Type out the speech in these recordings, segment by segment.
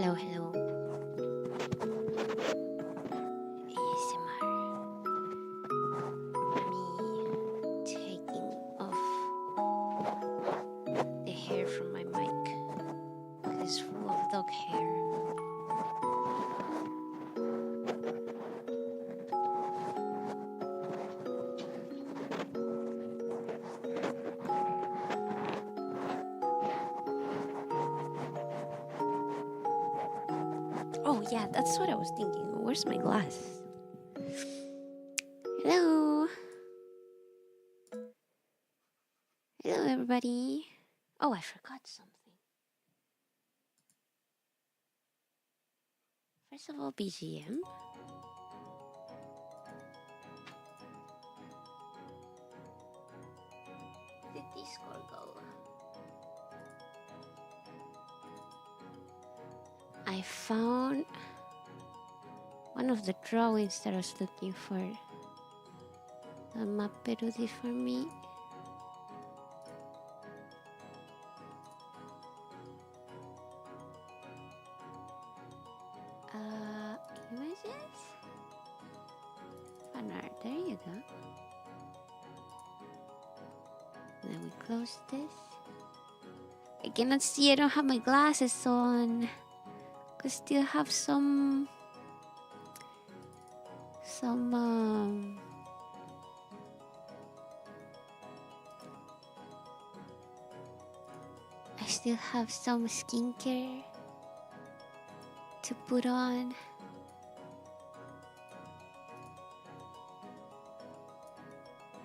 Hello, hello. ASMR. Me taking off the hair from my mic. It's full of dog hair. Oh yeah, that's what I was thinking. Where's my glass? Hello. Hello, everybody. Oh, I forgot something. First of all, BGM. Where did Discord go? I found one of the drawings that I was looking for. The Maperudi for me. Images? Fan art. There you go. And then we close this. I cannot see. I don't have my glasses on. I still have some I still have some skincare to put on.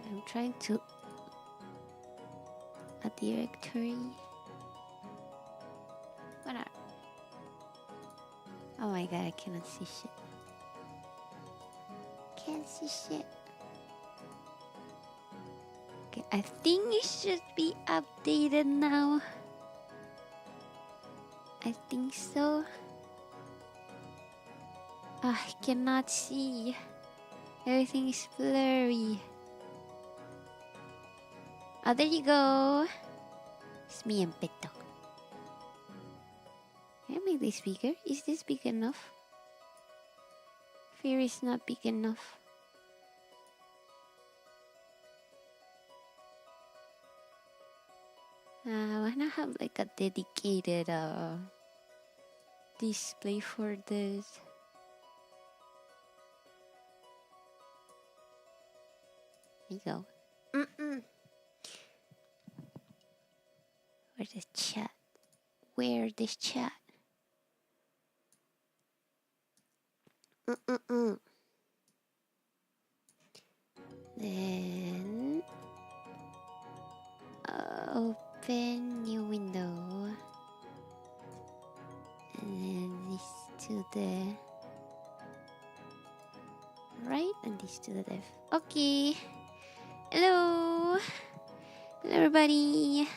I'm trying to a directory. What are? Oh my god, I cannot see shit. Can't see shit. Okay, I think it should be updated now. I think so. I cannot see. Everything is blurry. Oh, there you go. It's me and Peto. Can I make this bigger? Is this big enough? Fear is not big enough. Why not have like a dedicated display for this? There you go. Where's the chat? Where this chat? Then open new window, and then this to the right and this to the left. Okay. Hello. Hello, everybody.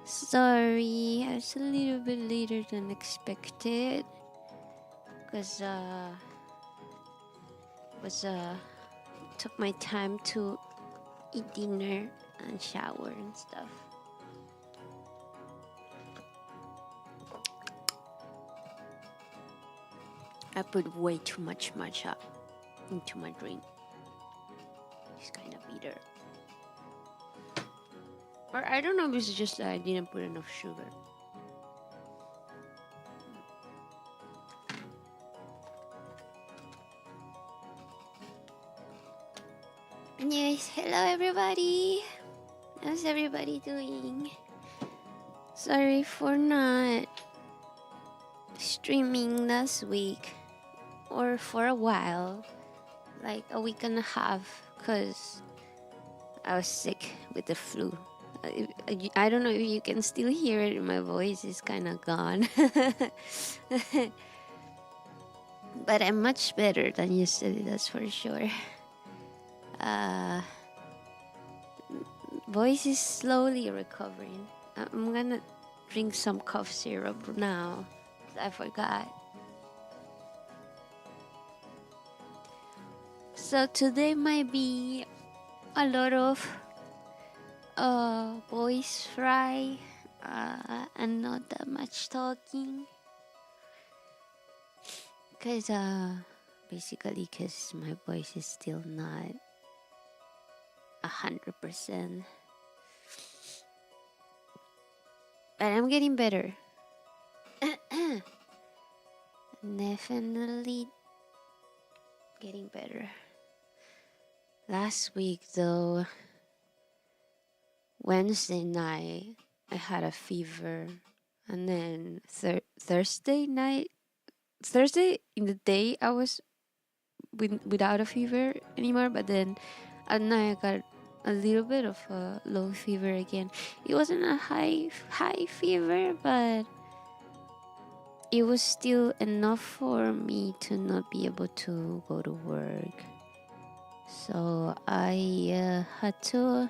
Sorry, I was a little bit later than expected because took my time to eat dinner and shower and stuff. I put way too much matcha into my drink. It's kind of bitter. Or I don't know if it's just that I didn't put enough sugar. Anyways, hello everybody. How's everybody doing? Sorry for not streaming last week or for a while, like a week and a half, because I was sick with the flu. I don't know if you can still hear it. My voice is kind of gone. But I'm much better than yesterday, that's for sure. Voice is slowly recovering. I'm gonna drink some cough syrup now. I forgot. So today might be a lot of voice fry and not that much talking, because basically because my voice is still not 100%, but I'm getting better. Definitely getting better. Last week though, Wednesday night I had a fever, and then Thursday night Thursday in the day I was without a fever anymore, but then at night I got a little bit of a low fever again. It wasn't a high fever, but it was still enough for me to not be able to go to work. So I had to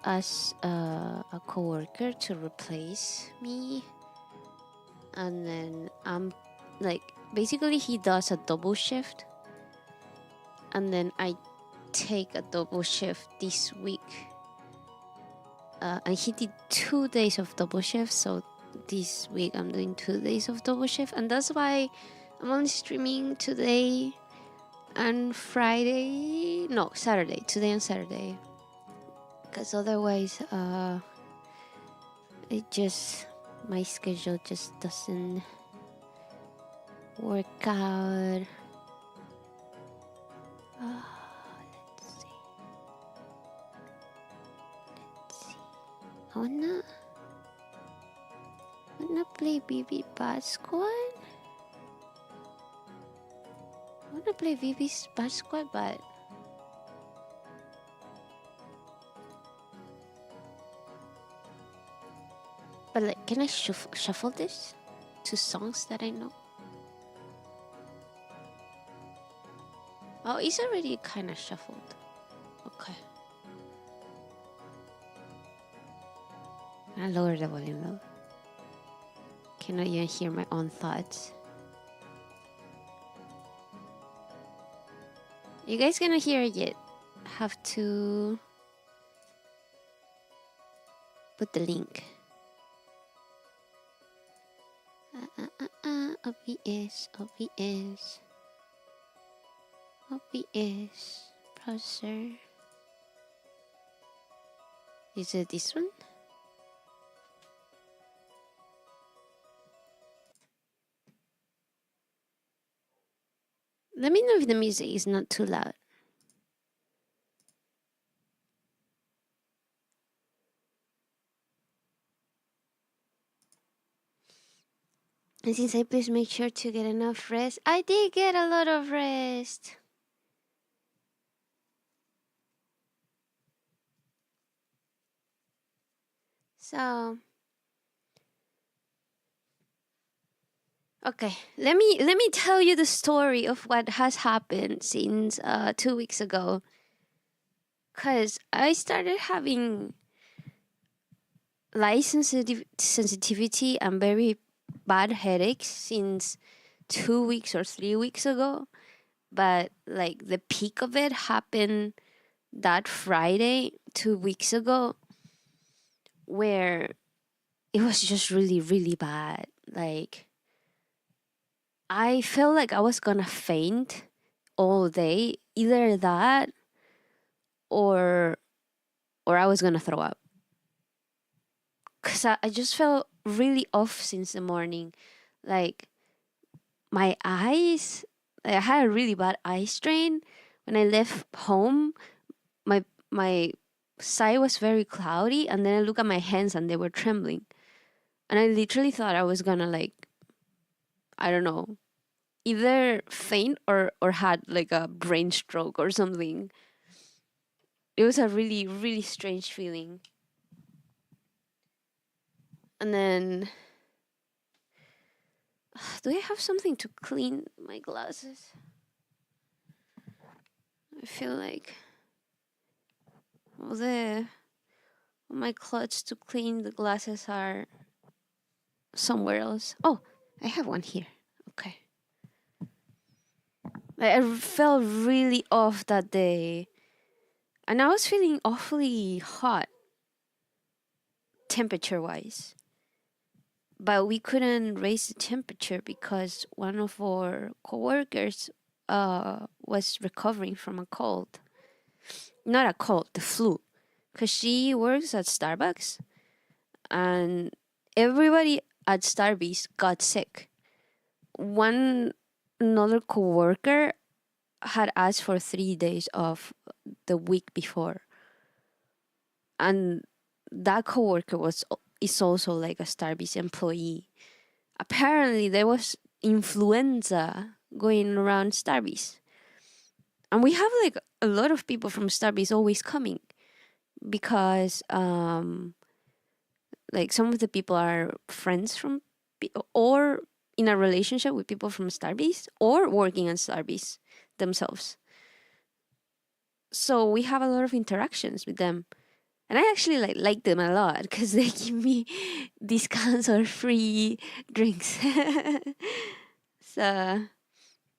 ask a coworker to replace me, and then like basically he does a double shift, and then I take a double shift this week. And he did 2 days of double shift, so this week I'm doing 2 days of double shift, and that's why I'm only streaming today and Friday. No, Saturday. Today and Saturday, because otherwise, my schedule just doesn't work out. Let's see. I wanna play BB Bad Squad. I wanna play BB's Bad Squad, but like, can I shuffle this to songs that I know? Oh, it's already kind of shuffled. Okay. I lower the volume though. Cannot even hear my own thoughts. You guys gonna hear it yet? Have to put the link. OBS browser. Is it this one? Let me know if the music is not too loud. And since I please make sure to get enough rest. I did get a lot of rest. So okay, let me tell you the story of what has happened since 2 weeks ago. Cause I started having light sensitivity and very bad headaches since 2 weeks or 3 weeks ago. But like the peak of it happened that Friday 2 weeks ago, where it was just really, really bad. Like I felt like I was gonna faint all day. Either that or I was gonna throw up. Cause I just felt really off since the morning. Like my eyes, I had a really bad eye strain. When I left home, my sight was very cloudy, and then I look at my hands and they were trembling. And I literally thought I was gonna, like, I don't know, either faint or had like a brain stroke or something. It was a really, really strange feeling. And then do I have something to clean my glasses? I feel like all my clothes to clean the glasses are somewhere else. Oh, I have one here. Okay. I felt really off that day. And I was feeling awfully hot, temperature wise. But we couldn't raise the temperature because one of our coworkers was recovering from a cold. Not a cold, the flu. Because she works at Starbucks, and everybody at Starbucks got sick. Another coworker had asked for 3 days off the week before, and that coworker is also like a Starbucks employee. apparently there was influenza going around Starbucks. And we have like a lot of people from Starbucks always coming because like some of the people are friends from or in a relationship with people from Starbucks or working at Starbucks themselves. So we have a lot of interactions with them. And I actually like them a lot because they give me discounts or free drinks. So, and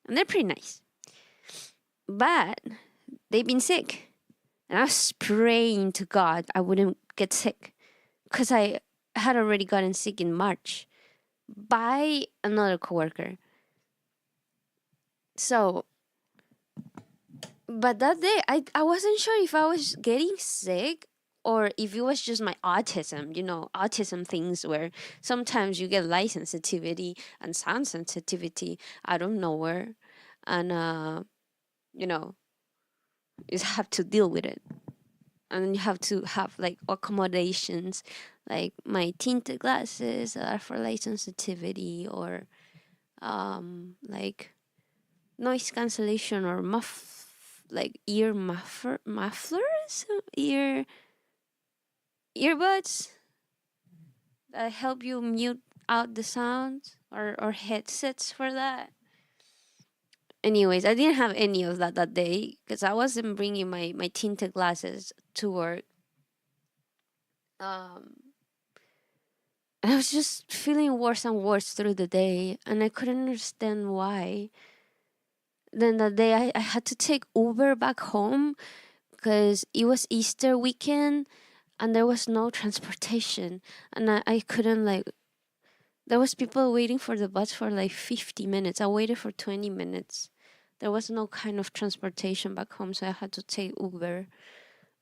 they're pretty nice. But they've been sick. And I was praying to God I wouldn't get sick because I had already gotten sick in March by another coworker. So, but that day I wasn't sure if I was getting sick or if it was just my autism, autism things where sometimes you get light sensitivity and sound sensitivity out of nowhere. And, you have to deal with it. And you have to have like accommodations, like my tinted glasses that are for light sensitivity, or like noise cancellation or like mufflers, earbuds that help you mute out the sound, or headsets for that. Anyways, I didn't have any of that day because I wasn't bringing my tinted glasses to work. And I was just feeling worse and worse through the day, and I couldn't understand why. Then that day, I had to take Uber back home because it was Easter weekend and there was no transportation. And I couldn't, like, there was people waiting for the bus for like 50 minutes. I waited for 20 minutes. There was no kind of transportation back home, so I had to take Uber.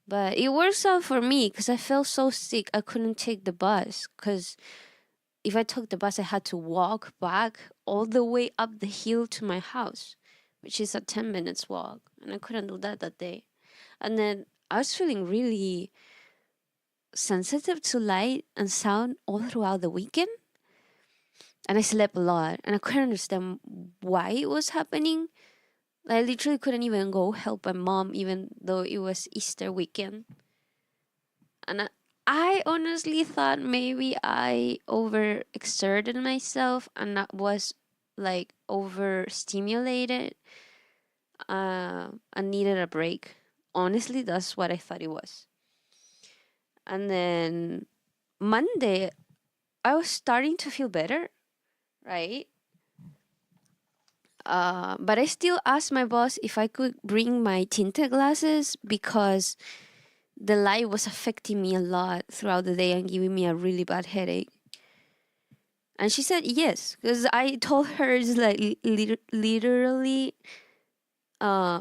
But it works out for me because I felt so sick I couldn't take the bus, because if I took the bus I had to walk back all the way up the hill to my house, which is a 10 minutes walk, and I couldn't do that day. And then I was feeling really sensitive to light and sound all throughout the weekend, and I slept a lot, and I couldn't understand why it was happening. I literally couldn't even go help my mom, even though it was Easter weekend. And I honestly thought maybe I overexerted myself and I was like overstimulated and needed a break. Honestly, that's what I thought it was. And then Monday, I was starting to feel better, right? But I still asked my boss if I could bring my tinted glasses because the light was affecting me a lot throughout the day and giving me a really bad headache. And she said yes, because I told her it's like literally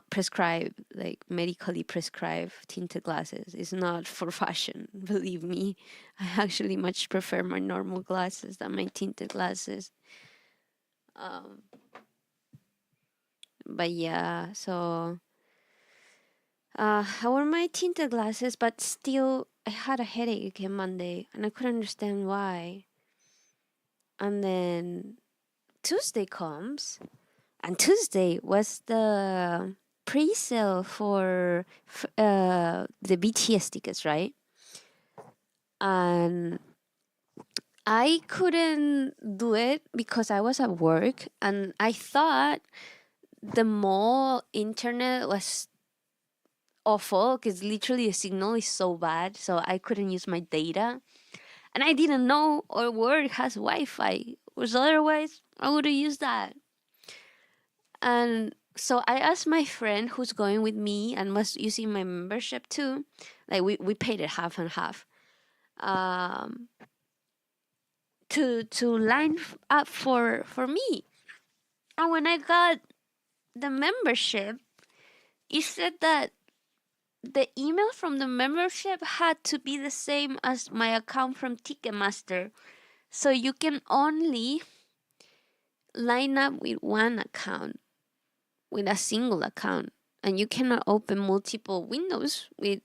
prescribed, like medically prescribed tinted glasses. It's not for fashion, believe me. I actually much prefer my normal glasses than my tinted glasses. But yeah, so I wore my tinted glasses, but still I had a headache on Monday and I couldn't understand why. And then Tuesday comes, and Tuesday was the pre-sale for the BTS tickets, right? And I couldn't do it because I was at work, and I thought the mall internet was awful because literally the signal is so bad, so I couldn't use my data. And I didn't know our work has Wi-Fi, because otherwise I would have used that. And so I asked my friend who's going with me and was using my membership too. Like we paid it half and half. To line up for me. And when I got the membership, it said that the email from the membership had to be the same as my account from Ticketmaster. So you can only line up with one account, with a single account, and you cannot open multiple windows with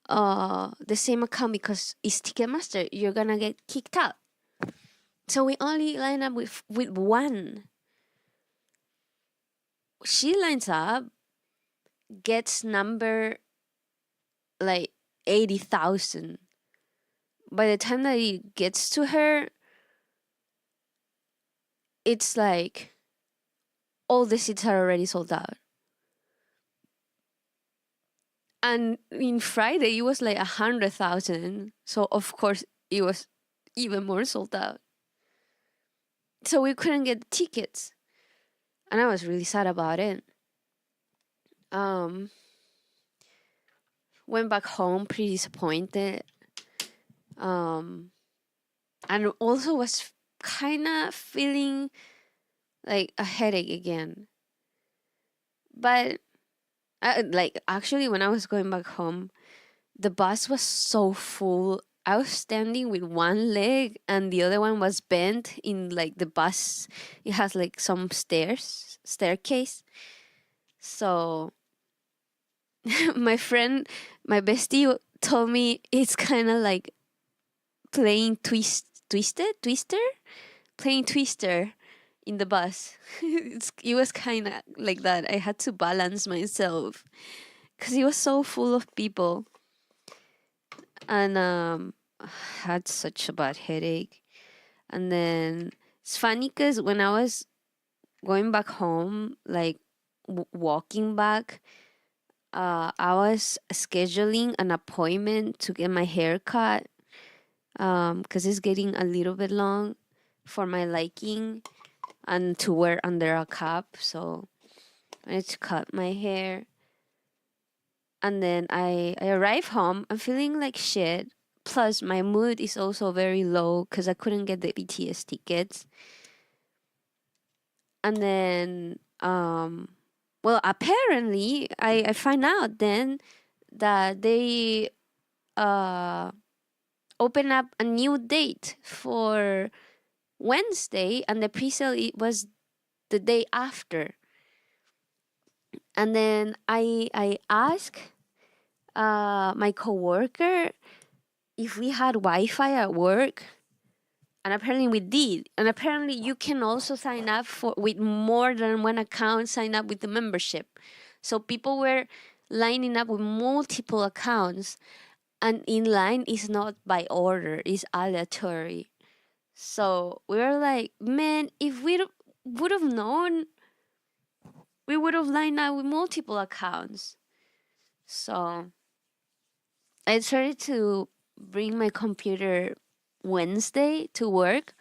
the same account because it's Ticketmaster. You're gonna get kicked out. So we only line up with one. She lines up, gets number like 80,000. By the time that it gets to her, it's like all the seats are already sold out. And in Friday, it was like 100,000. So of course, it was even more sold out. So we couldn't get the tickets, and I was really sad about it. Went back home pretty disappointed. And also was kind of feeling like a headache again. But like actually, when I was going back home, the bus was so full. I was standing with one leg and the other one was bent in like the bus. It has like some staircase. So my friend, my bestie told me it's kind of like playing Twister, playing Twister in the bus. It was kind of like that. I had to balance myself because it was so full of people, and had such a bad headache. And then it's funny because when I was going back home, like walking back, I was scheduling an appointment to get my hair cut because it's getting a little bit long for my liking and to wear under a cap. So I need to cut my hair. And then I arrive home. I'm feeling like shit. Plus, my mood is also very low because I couldn't get the BTS tickets. And then, well, apparently, I find out then that they open up a new date for Wednesday, and the pre-sale it was the day after. And then I asked my coworker if we had Wi-Fi at work, and apparently we did. And apparently you can also sign up for with more than one account. Sign up with the membership. So people were lining up with multiple accounts, and in line is not by order; it's aleatory. So we were like, man, if we would have known, we would have lined up with multiple accounts. So I started to bring my computer Wednesday to work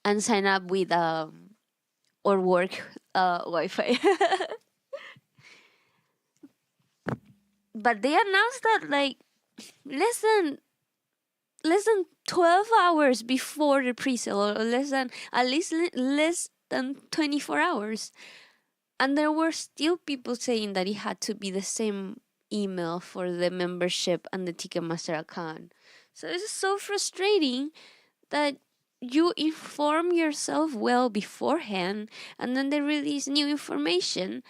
and sign up with or work Wi-Fi. But they announced that like less than 12 hours before the pre-sale, or less than at least less than 24 hours. And there were still people saying that it had to be the same email for the membership and the Ticketmaster account. So this is so frustrating that you inform yourself well beforehand and then they release new information,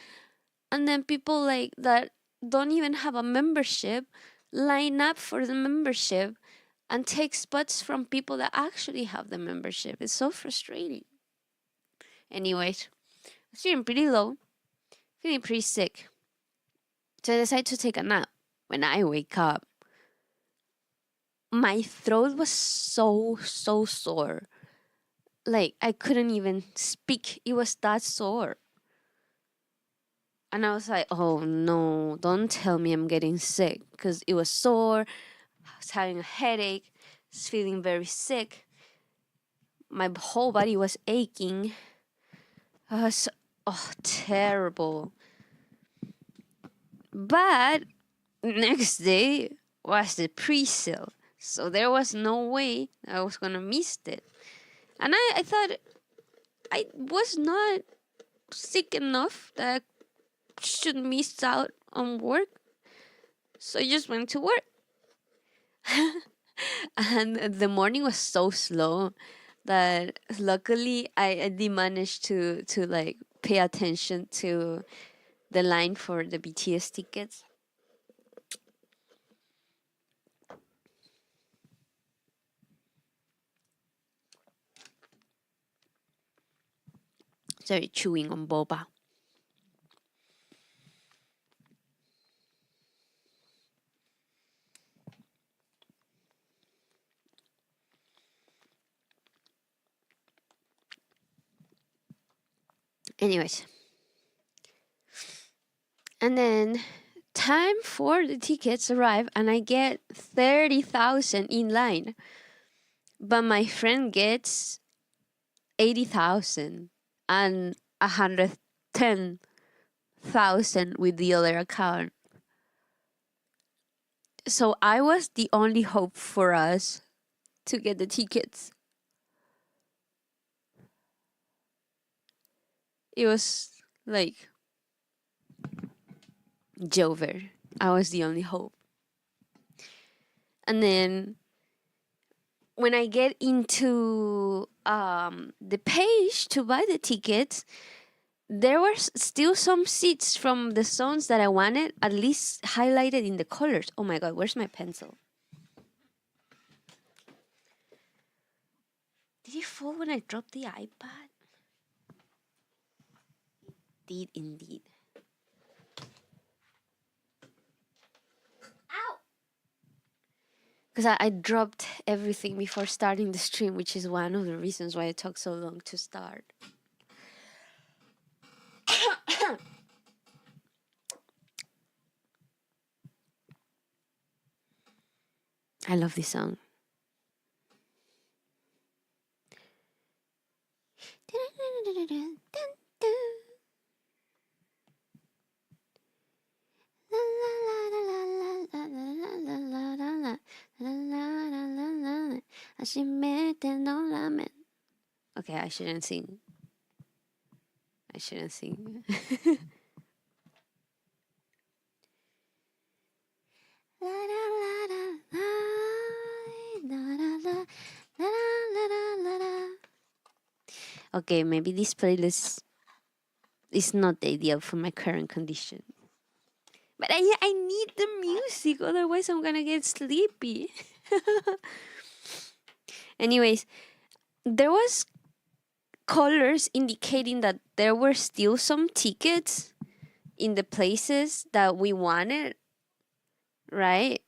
and then people like that don't even have a membership line up for the membership and take spots from people that actually have the membership. It's so frustrating. Anyways, I was feeling pretty low, feeling pretty sick. So I decided to take a nap. When I wake up, my throat was so sore. Like I couldn't even speak. It was that sore. And I was like, oh no, don't tell me I'm getting sick. Because it was sore. I was having a headache. I was feeling very sick. My whole body was aching. I was, terrible. But next day was the pre-sale. So there was no way I was going to miss it. And I thought I was not sick enough that I should miss out on work. So I just went to work. And the morning was so slow that luckily I did manage to like pay attention to the line for the BTS tickets. Sorry, chewing on boba. Anyways, and then time for the tickets arrive, and I get 30,000 in line, but my friend gets 80,000 and 110,000 with the other account. So I was the only hope for us to get the tickets. It was like Jover. I was the only hope. And then when I get into the page to buy the tickets, there were still some seats from the songs that I wanted, at least highlighted in the colors. Oh my God, where's my pencil? Did it fall when I dropped the iPad? It did indeed. Ow! Because I dropped everything before starting the stream, which is one of the reasons why it took so long to start. I love this song. Okay, I shouldn't sing. Okay, maybe this playlist is not ideal for my current condition. But I need the music, otherwise I'm gonna get sleepy. Anyways, there was colors indicating that there were still some tickets in the places that we wanted, right?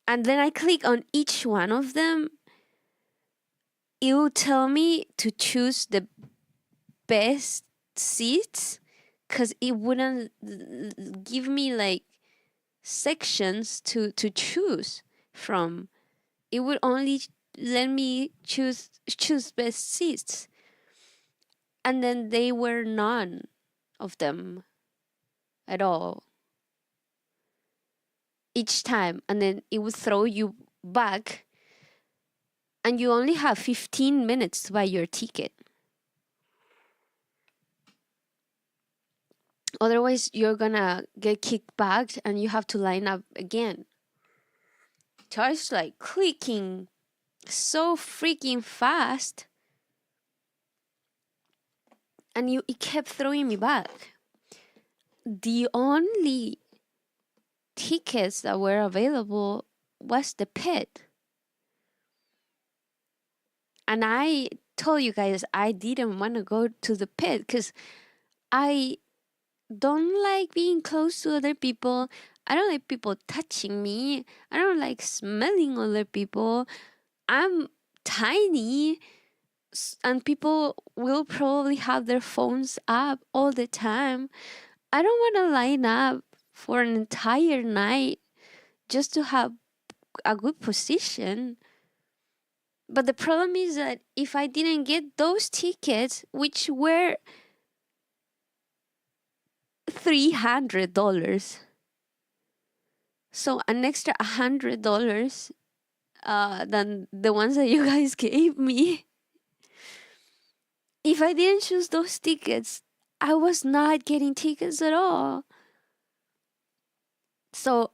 And then I click on each one of them. It will tell me to choose the best seats, because it wouldn't give me like sections to choose from. It would only let me choose best seats, and then they were none of them at all each time, and then it would throw you back, and you only have 15 minutes to buy your ticket. Otherwise, you're gonna get kicked back and you have to line up again. So I was like clicking so freaking fast, and it kept throwing me back. The only tickets that were available was the pit. And I told you guys I didn't want to go to the pit because I don't like being close to other people. I don't like people touching me. I don't like smelling other people. I'm tiny, and people will probably have their phones up all the time. I don't want to line up for an entire night just to have a good position. But the problem is that if I didn't get those tickets, which were $300, so an extra $100 than the ones that you guys gave me, if I didn't choose those tickets, I was not getting tickets at all. So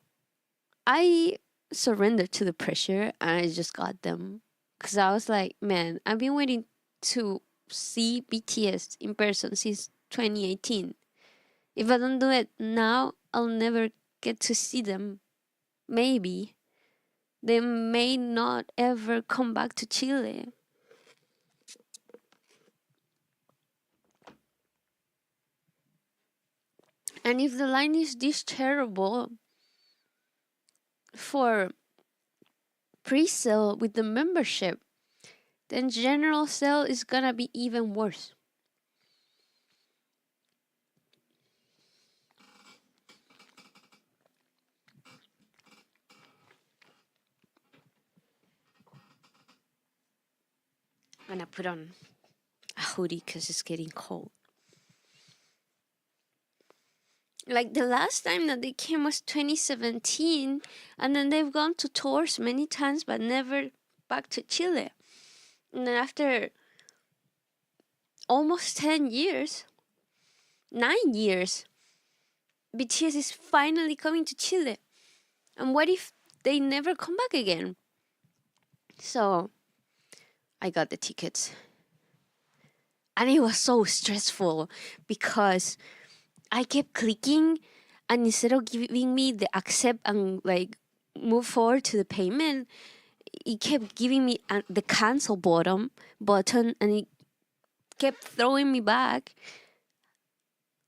I surrendered to the pressure and I just got them. Because I was like, man, I've been waiting to see BTS in person since 2018. If I don't do it now, I'll never get to see them. Maybe. They may not ever come back to Chile. And if the line is this terrible for pre-sale with the membership, then general sale is gonna be even worse. I'm gonna put on a hoodie because it's getting cold. Like the last time that they came was 2017, and then they've gone to tours many times but never back to Chile. And then after almost 10 years, 9 years, BTS is finally coming to Chile. And what if they never come back again? So I got the tickets. And it was so stressful because I kept clicking, and instead of giving me the accept and like move forward to the payment, it kept giving me the cancel button, and it kept throwing me back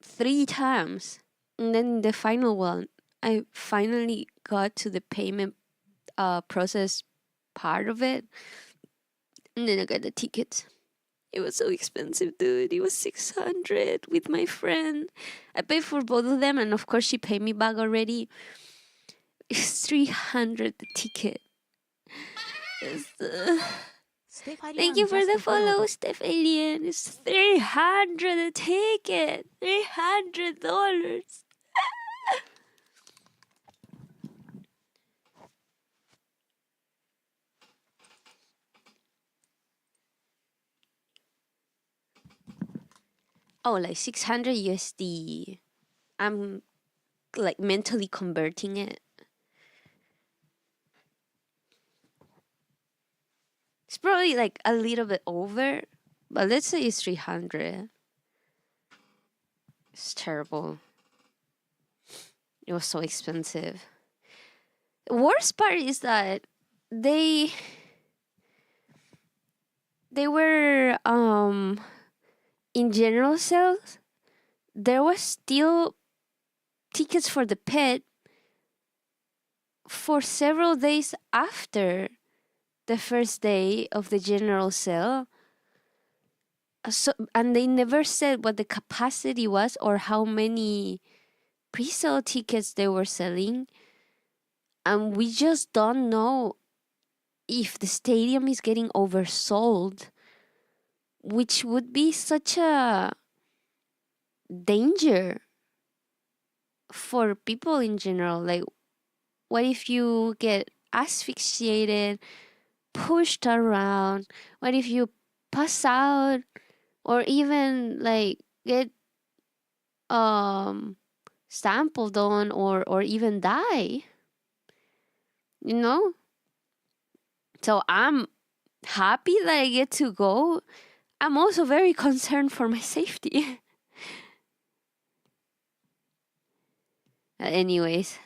3 times. And then the final one, I finally got to the payment process part of it, and then I got the tickets. It was so expensive, dude. It was 600 with my friend. I paid for both of them, and of course she paid me back already. It's 300 the ticket. Thank you for the follow, Steph Alien. It's 300 a ticket. $300. Oh, like 600 USD. I'm like mentally converting it. It's probably like a little bit over, but let's say it's 300. It's terrible. It was so expensive. The worst part is that they were in general sales. There was still tickets for the pet for several days after the first day of the general sale. So, and they never said what the capacity was or how many pre-sale tickets they were selling. And we just don't know if the stadium is getting oversold, which would be such a danger for people in general. Like, what if you get asphyxiated, pushed around? What if you pass out, or even like get sampled on, or even die? You know? So I'm happy that I get to go. I'm also very concerned for my safety. Anyways,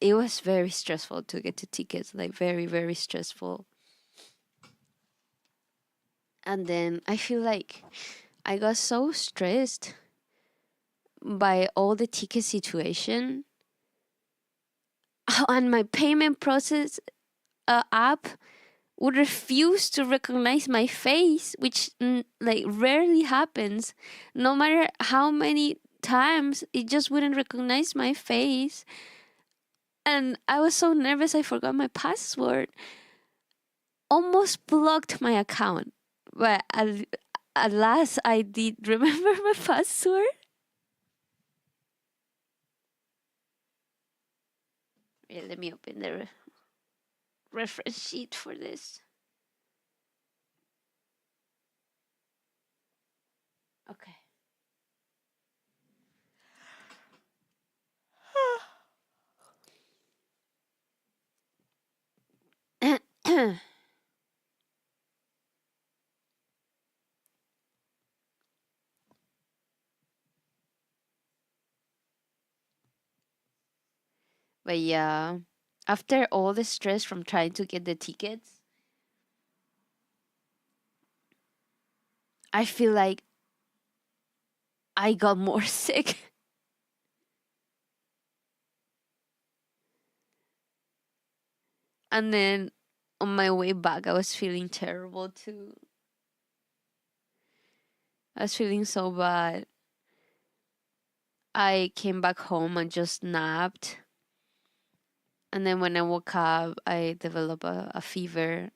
it was very stressful to get the tickets, like very, very stressful. And then I feel like I got so stressed by all the ticket situation. And my payment process app would refuse to recognize my face, which like rarely happens. No matter how many times, it just wouldn't recognize my face. And I was so nervous I forgot my password. Almost blocked my account. But at last I did remember my password. Yeah, let me open the reference sheet for this. Okay. But yeah, after all the stress from trying to get the tickets, I feel like I got more sick. And then on my way back, I was feeling terrible too. I was feeling so bad. I came back home and just napped. And then when I woke up, I developed a fever.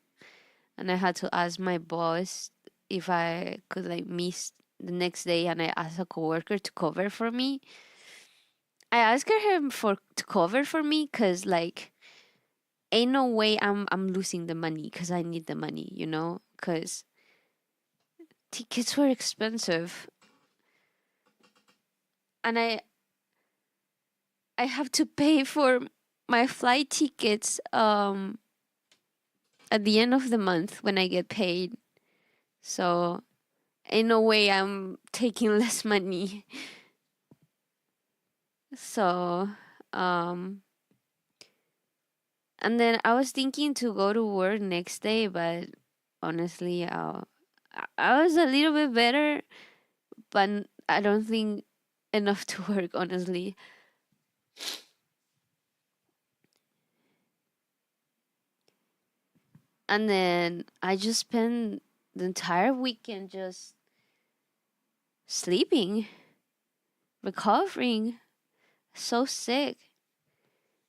And I had to ask my boss if I could like miss the next day. And I asked a coworker to cover for me. I asked him for to cover for me because like ain't no way I'm losing the money because I need the money, you know? Because tickets were expensive. And I have to pay for my flight tickets at the end of the month when I get paid. So in a way I'm taking less money. So um and then I was thinking to go to work next day, but honestly I was a little bit better, but I don't think enough to work honestly. And then I just spent the entire weekend just sleeping, recovering, so sick.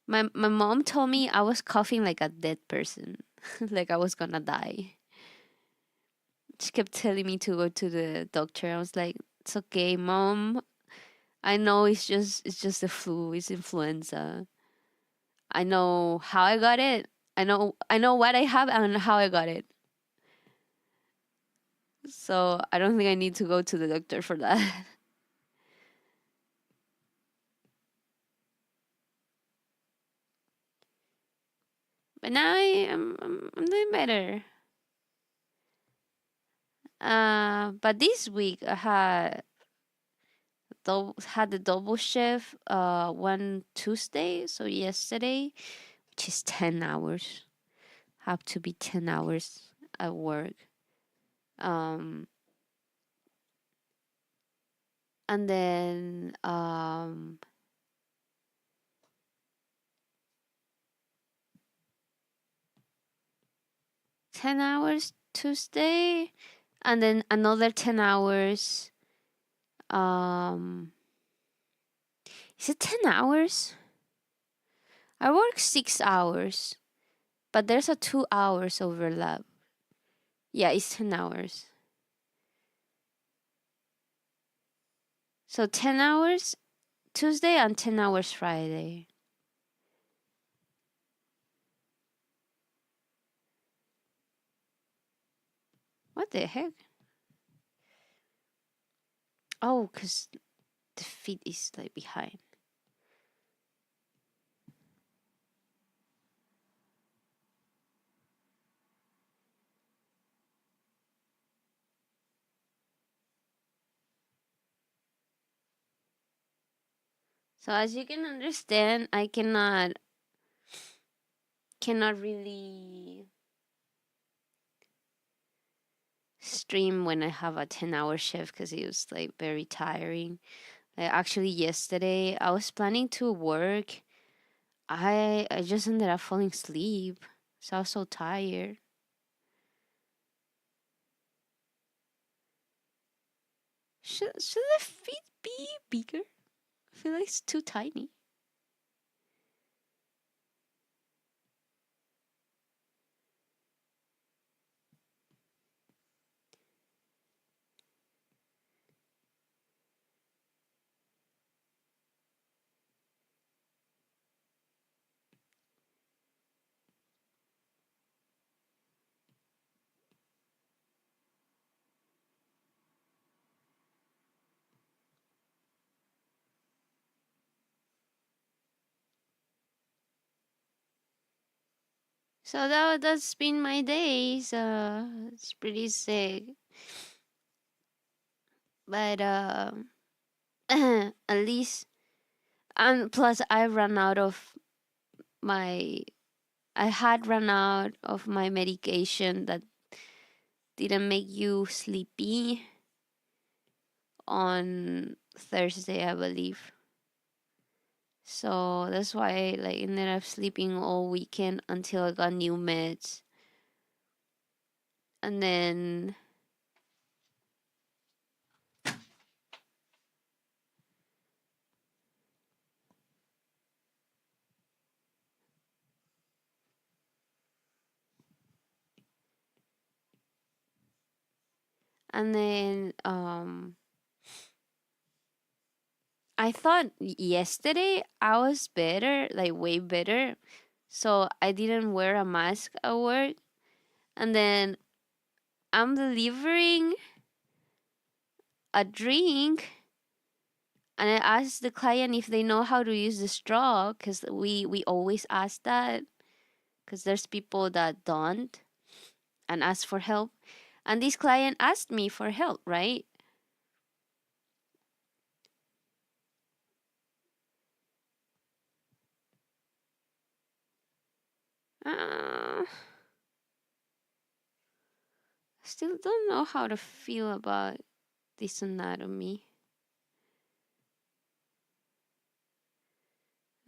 My mom told me I was coughing like a dead person, like I was gonna die. She kept telling me to go to the doctor. I was like, "It's okay, mom. I know it's just the flu. It's influenza. I know how I got it. I know what I have and how I got it. So I don't think I need to go to the doctor for that." But now I'm doing better. But this week I had the double shift. One Tuesday, so yesterday, which is 10 hours. Have to be 10 hours at work. Um, and then 10 hours Tuesday, and then another 10 hours. Um, is it 10 hours? I work 6 hours, but there's a 2 hours overlap. Yeah, it's 10 hours. So 10 hours Tuesday and 10 hours Friday. What the heck? Oh, cause the feet is like behind. So as you can understand, I cannot really stream when I have a 10 hour shift because it was like very tiring. Like actually yesterday I was planning to work. I just ended up falling asleep. So I was so tired. Should the feet be bigger? I feel like it's too tiny. So that's been my days. It's pretty sick, but at least, and plus I ran out of my. I had run out of my medication that didn't make you sleepy on Thursday, I believe. So that's why I like ended up sleeping all weekend until I got new meds. And then I thought yesterday I was better, like way better. So I didn't wear a mask at work. And then I'm delivering a drink, and I asked the client if they know how to use the straw, because we always ask that, because there's people that don't and ask for help. And this client asked me for help, right? Uh, Still don't know how to feel about this anatomy.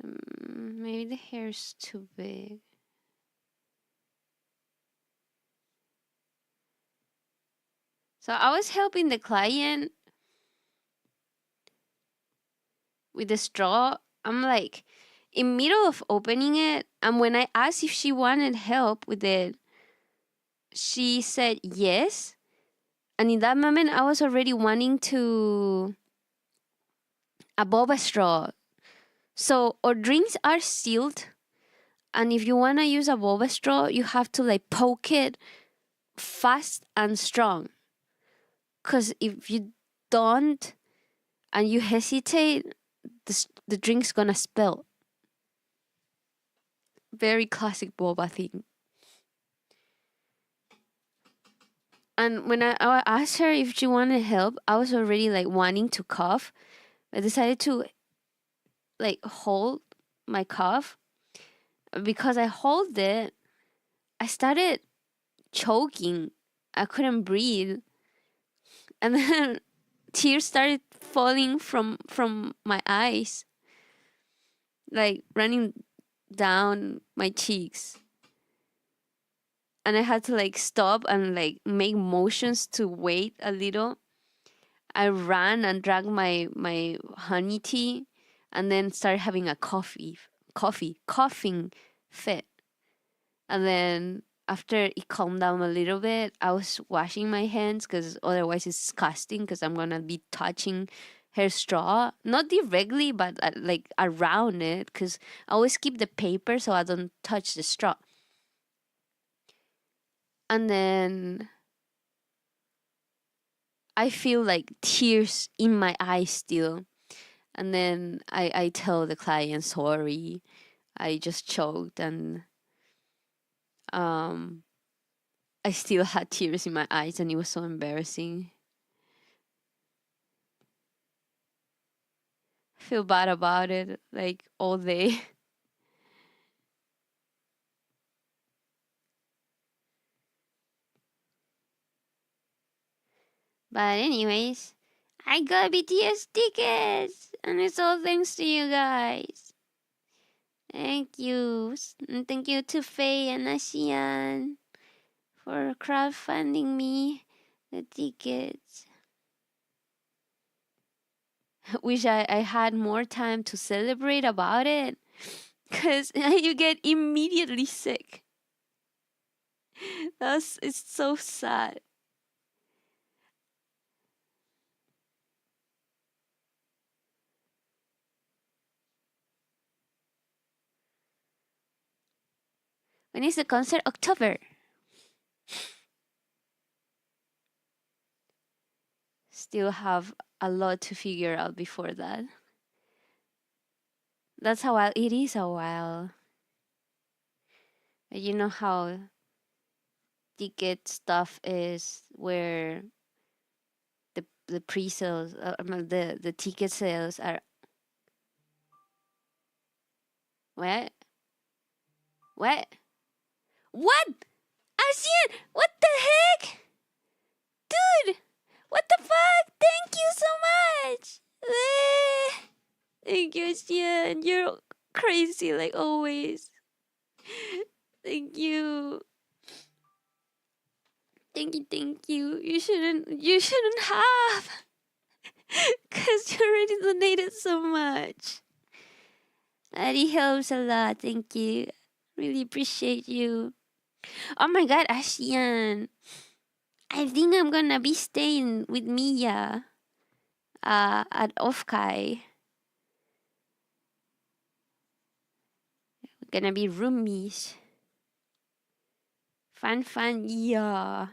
Maybe the hair's too big. So I was helping the client with the straw. I'm like in middle of opening it, and when I asked if she wanted help with it, she said yes. And in that moment, I was already wanting to a boba straw. So our drinks are sealed, and if you wanna use a boba straw, you have to like poke it fast and strong. Cause if you don't and you hesitate, the drink's gonna spill. Very classic boba thing. And when I asked her if she wanted help, I was already like wanting to cough. I decided to like hold my cough. Because I hold it, I started choking. I couldn't breathe. And then tears started falling from my eyes, like running down my cheeks. And I had to like stop and like make motions to wait a little. I ran and drank my honey tea, and then started having a coughing fit. And then after it calmed down a little bit, I was washing my hands because otherwise it's disgusting, because I'm gonna be touching her straw, not directly but like around it, because I always keep the paper so I don't touch the straw. And then I feel like tears in my eyes still. And then I tell the client, sorry, I just choked, and um I still had tears in my eyes, and it was so embarrassing. I feel bad about it like all day. But anyways, I got BTS tickets, and it's all thanks to you guys. Thank you. And thank you to Faye and Asian for crowdfunding me the tickets. Wish I had more time to celebrate about it, because you get immediately sick. It's so sad. When is the concert? October. Still have a lot to figure out before that. That's a while. It is a while. You know how ticket stuff is, where the pre-sales, the ticket sales are. What? What? What? Asian, what the heck? Dude, what the fuck? Thank you so much. Thank you, Xian. You're crazy like always. Thank you. Thank you, thank you. You shouldn't have. Cause you already donated so much. That helps a lot, thank you. Really appreciate you. Oh my god, Asian. I think I'm gonna be staying with Mia at Ofkai. We're gonna be roomies. Fun, yeah.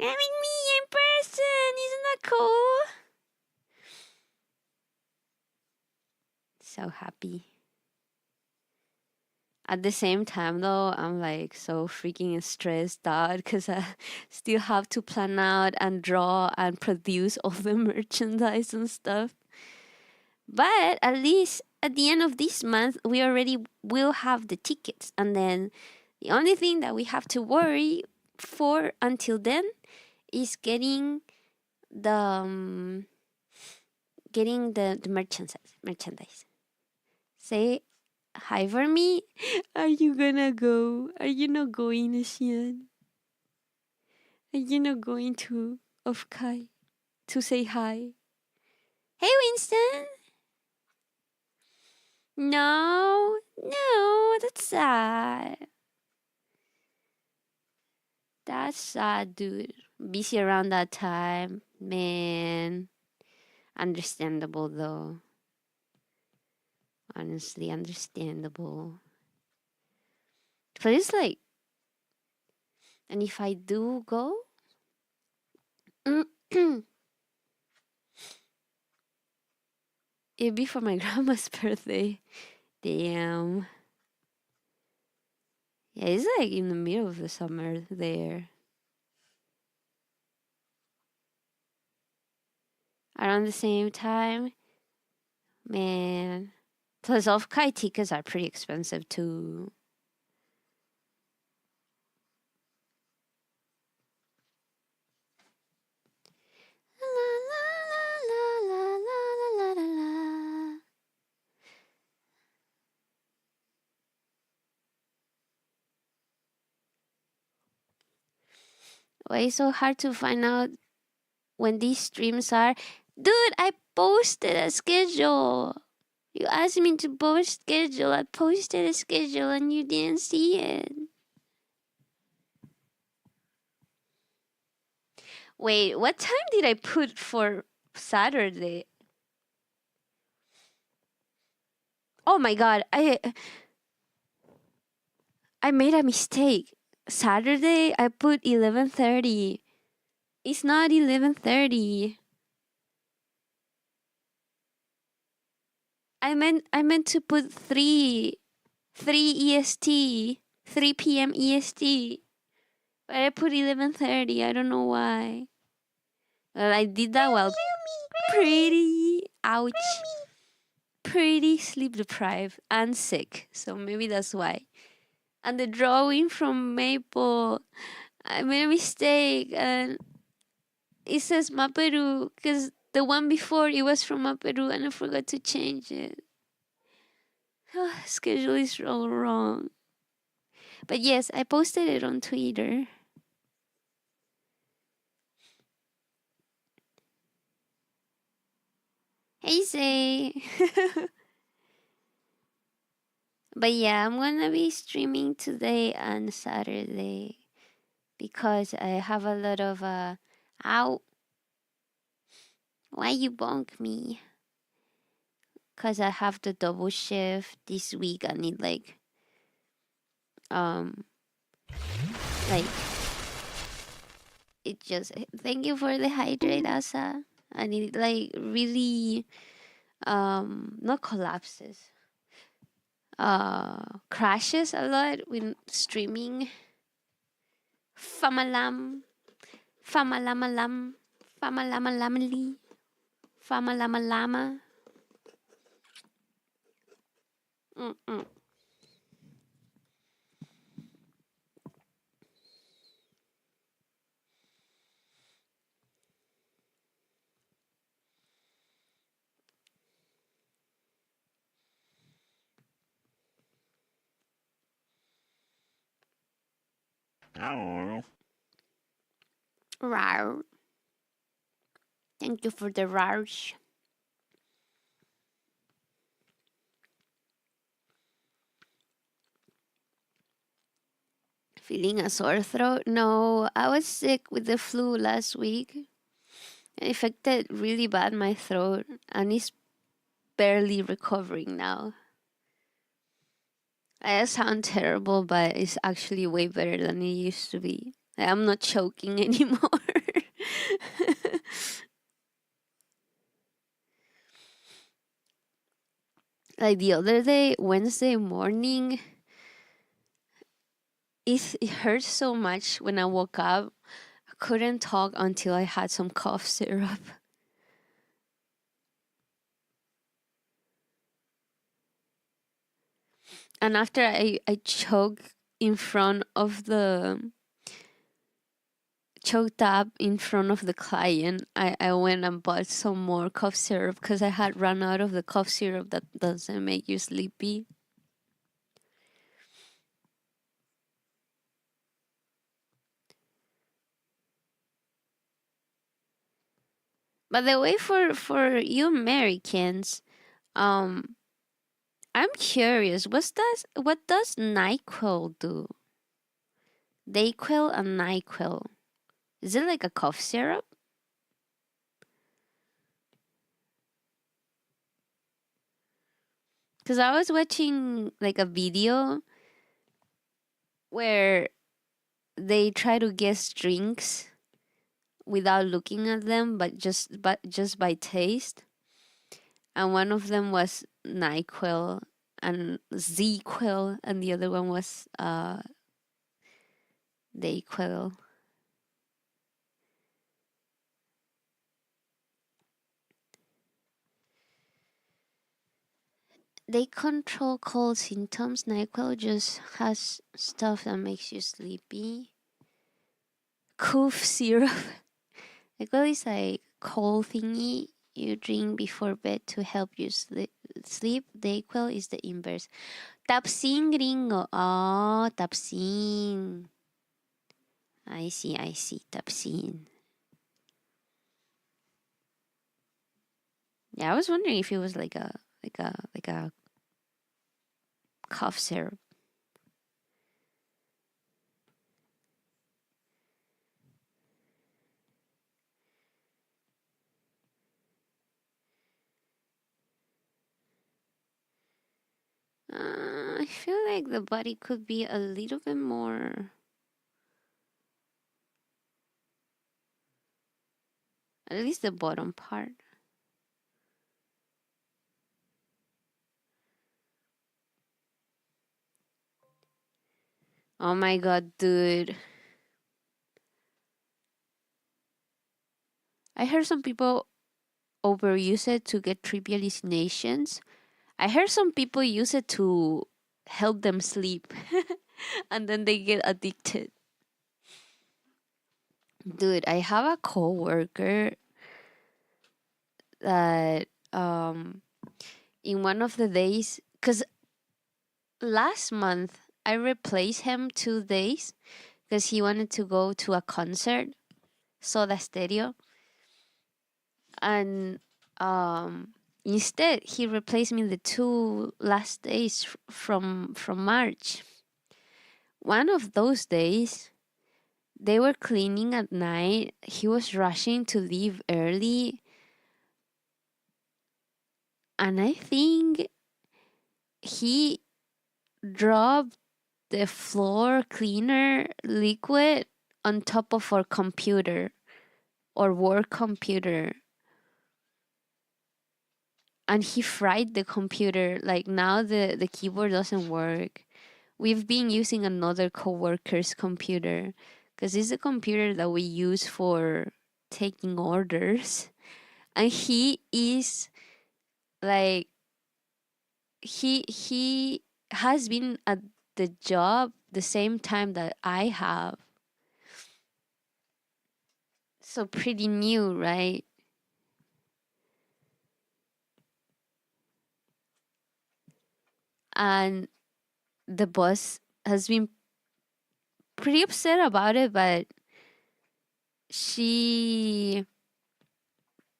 Having me in person, isn't that cool? So happy. At the same time, though, I'm like so freaking stressed out because I still have to plan out and draw and produce all the merchandise and stuff. But at least at the end of this month, we already will have the tickets. And then the only thing that we have to worry for until then is getting the the merchandise. Say hi for me. Are you gonna go? Are you not going, Asian? Are you not going to Ofkai to say hi? Hey, Winston. No, that's sad. That's sad, dude. Busy around that time, man. Understandable though. Honestly, understandable. But it's like, and if I do go, it'd be for my grandma's birthday. Damn. Yeah, it's like in the middle of the summer there. Around the same time, man. Plus, off-Kai tickets are pretty expensive too. Why it's so hard to find out when these streams are? Dude, I posted a schedule. You asked me to post schedule. I posted a schedule and you didn't see it. Wait, what time did I put for Saturday? Oh my god, I made a mistake. Saturday I put 11:30. It's not 11:30. I meant to put 3 EST, 3 p.m. EST. But I put 11:30. I don't know why. Well, I did that while pretty sleep deprived and sick. So maybe that's why. And the drawing from Maple, I made a mistake and it says Maperu because the one before it was from Maperu and I forgot to change it. Schedule is all wrong. But yes, I posted it on Twitter. Hey, Say. But yeah, I'm gonna be streaming today and Saturday because I have a lot of ow. Why you bonk me? Cause I have the double shift this week. I need like it just thank you for the hydrate, Asa. I need like really not collapses. Crashes a lot when streaming. Famalam. Famalamalam. Famalamalamali. Famalamalama. Mm-mm. Rar. Thank you for the rars. Feeling a sore throat? No, I was sick with the flu last week. It affected really bad my throat, and it's barely recovering now. I sound terrible, but it's actually way better than it used to be. I'm not choking anymore. Like the other day, Wednesday morning, it hurt so much when I woke up. I couldn't talk until I had some cough syrup. And after I choked in front of the choked up in front of the client, I went and bought some more cough syrup because I had run out of the cough syrup that doesn't make you sleepy. By the way, for you Americans, um, I'm curious. What does Nyquil do? Dayquil and Nyquil. Is it like a cough syrup? Because I was watching like a video where they try to guess drinks without looking at them, but just by taste. And one of them was Nyquil and ZQuil, and the other one was Dayquil. They control cold symptoms. NyQuil just has stuff that makes you sleepy. Cough syrup. NyQuil is like cold thingy you drink before bed to help you sleep. Dayquil is the inverse. Tapsin gringo. Oh, Tapsin. I see. Tapsin. Yeah, I was wondering if it was like a cough syrup. I feel like the body could be a little bit more, at least the bottom part. Oh my god, dude. I heard some people overuse it to get trippy hallucinations. I heard some people use it to help them sleep and then they get addicted. Dude, I have a coworker that in one of the days, because last month I replaced him 2 days because he wanted to go to a concert, Soda Stereo, and instead he replaced me the 2 last days from March. One of those days, they were cleaning at night. He was rushing to leave early, and I think he dropped the floor cleaner liquid on top of our computer or work computer, and he fried the computer. Like now the keyboard doesn't work. We've been using another coworker's computer because it's a computer that we use for taking orders, and he is like he has been at the job the same time that I have. So pretty new, right? And the boss has been pretty upset about it, but she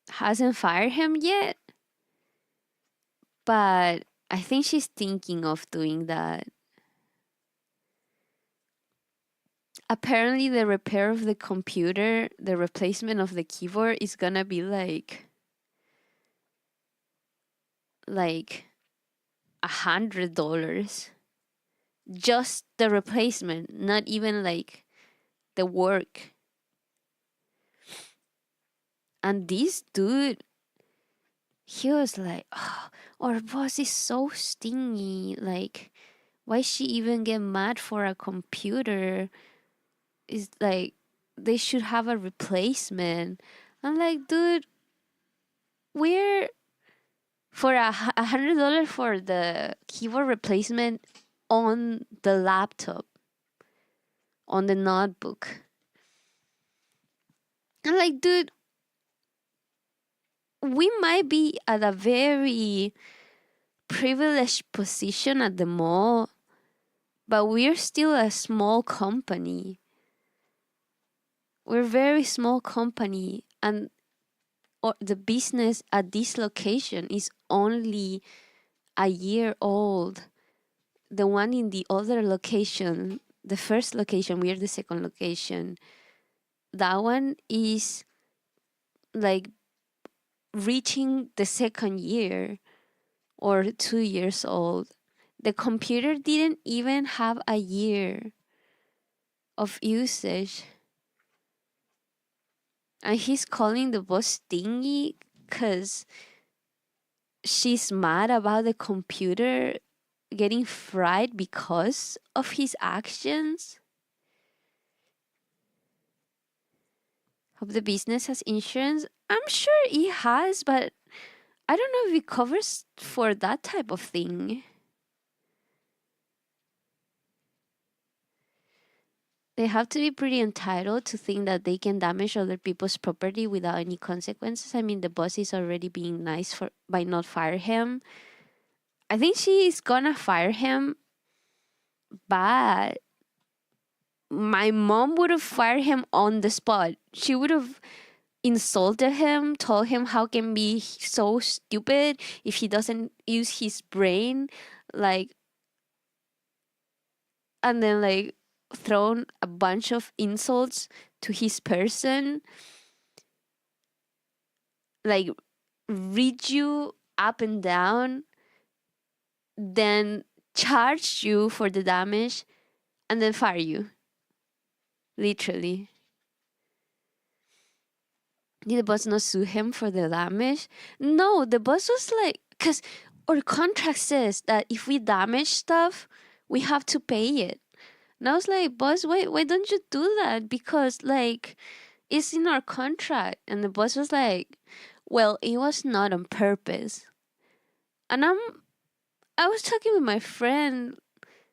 hasn't fired him yet. But I think she's thinking of doing that. Apparently, the repair of the computer, the replacement of the keyboard is gonna be like $100. Just the replacement, not even like the work. And this dude, he was like, oh, our boss is so stingy. Like, why she even get mad for a computer? Is like, they should have a replacement. I'm like, dude, we're for $100 for the keyboard replacement on the laptop, on the notebook. I'm like, dude, we might be at a very privileged position at the mall, but we're still a small company. We're a very small company, and the business at this location is only a year old. The one in the other location, the first location, we're the second location. That one is like reaching the second year or 2 years old. The computer didn't even have a year of usage. And he's calling the boss stingy because she's mad about the computer getting fried because of his actions. Hope the business has insurance. I'm sure it has, but I don't know if it covers for that type of thing. They have to be pretty entitled to think that they can damage other people's property without any consequences. I mean, the boss is already being nice for by not fire him. I think she is gonna fire him, but my mom would have fired him on the spot. She would have insulted him, told him how can be so stupid if he doesn't use his brain, like, and then like thrown a bunch of insults to his person, like read you up and down, then charge you for the damage, and then fire you. Literally. Did the boss not sue him for the damage? No, the boss was like, because our contract says that if we damage stuff, we have to pay it. And I was like, boss, why don't you do that? Because like it's in our contract. And the boss was like, well, it was not on purpose. And I was talking with my friend,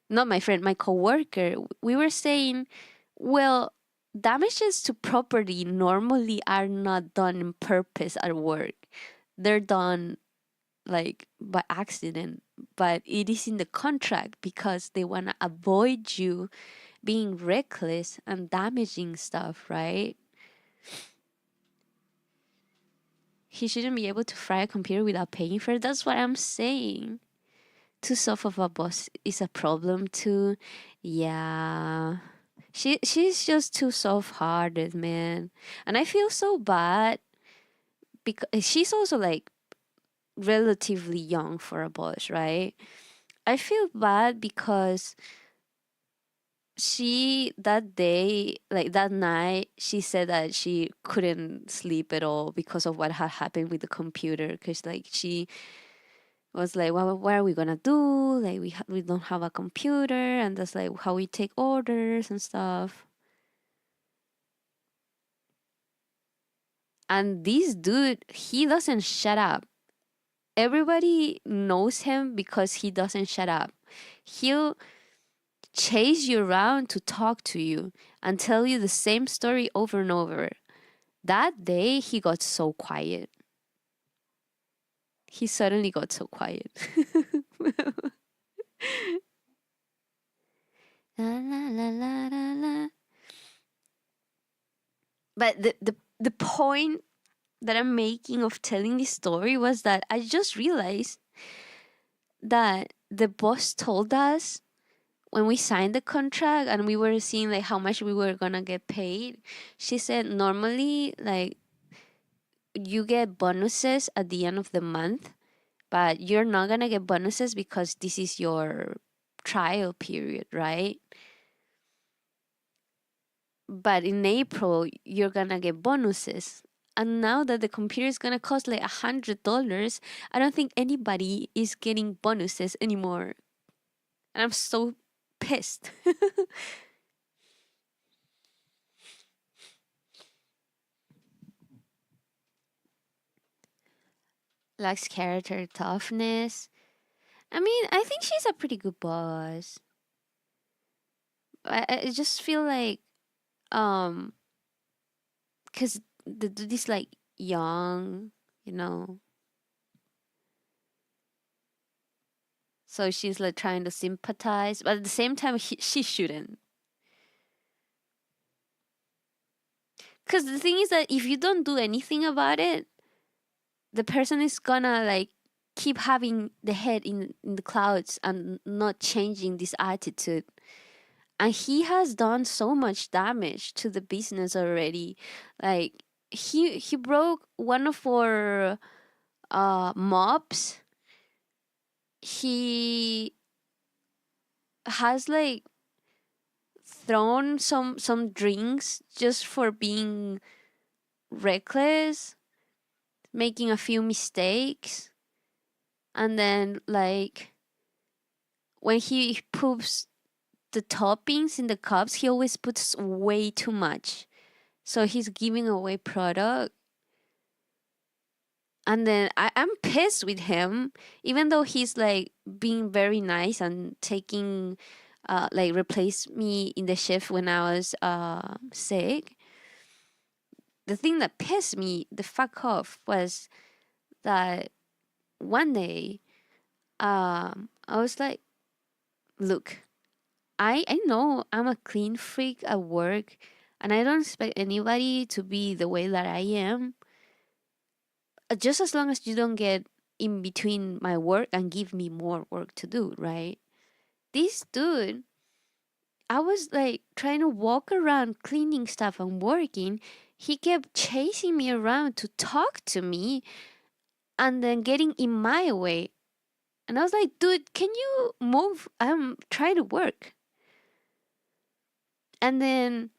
not my friend, my coworker. We were saying, well, damages to property normally are not done on purpose at work. They're done like by accident, but it is in the contract because they want to avoid you being reckless and damaging stuff, right? He shouldn't be able to fry a computer without paying for it. That's what I'm saying. Too soft of a boss is a problem too. Yeah. She's just too soft-hearted, man. And I feel so bad because she's also like relatively young for a boss, right? I feel bad because she that day, like that night, she said that she couldn't sleep at all because of what had happened with the computer. Because like she was like, well, what are we gonna do? Like we don't have a computer, and that's like how we take orders and stuff. And this dude, he doesn't shut up. Everybody knows him because he doesn't shut up. He'll chase you around to talk to you and tell you the same story over and over. That day, he got so quiet. He suddenly got so quiet. La, la, la, la, la, la. But the point that I'm making of telling this story was that I just realized that the boss told us when we signed the contract and we were seeing like how much we were gonna get paid. She said normally like you get bonuses at the end of the month, but you're not gonna get bonuses because this is your trial period, right? But in April you're gonna get bonuses. And now that the computer is gonna cost like $100, I don't think anybody is getting bonuses anymore. And I'm so pissed. Lacks character toughness. I mean, I think she's a pretty good boss. I just feel like, um, because the dude is like young, you know, so she's like trying to sympathize, but at the same time, she shouldn't. Because the thing is that if you don't do anything about it, the person is gonna like keep having the head in the clouds and not changing this attitude. And he has done so much damage to the business already. Like he broke one of our mobs. He has like thrown some drinks just for being reckless, making a few mistakes, and then like when he poops the toppings in the cups, he always puts way too much. So he's giving away product. And then I'm pissed with him, even though he's like being very nice and taking, like, replace me in the shift when I was sick. The thing that pissed me the fuck off was that one day, I was like, look, I know I'm a clean freak at work, and I don't expect anybody to be the way that I am. Just as long as you don't get in between my work and give me more work to do, right? This dude, I was like trying to walk around cleaning stuff and working. He kept chasing me around to talk to me and then getting in my way. And I was like, dude, can you move? I'm trying to work. And then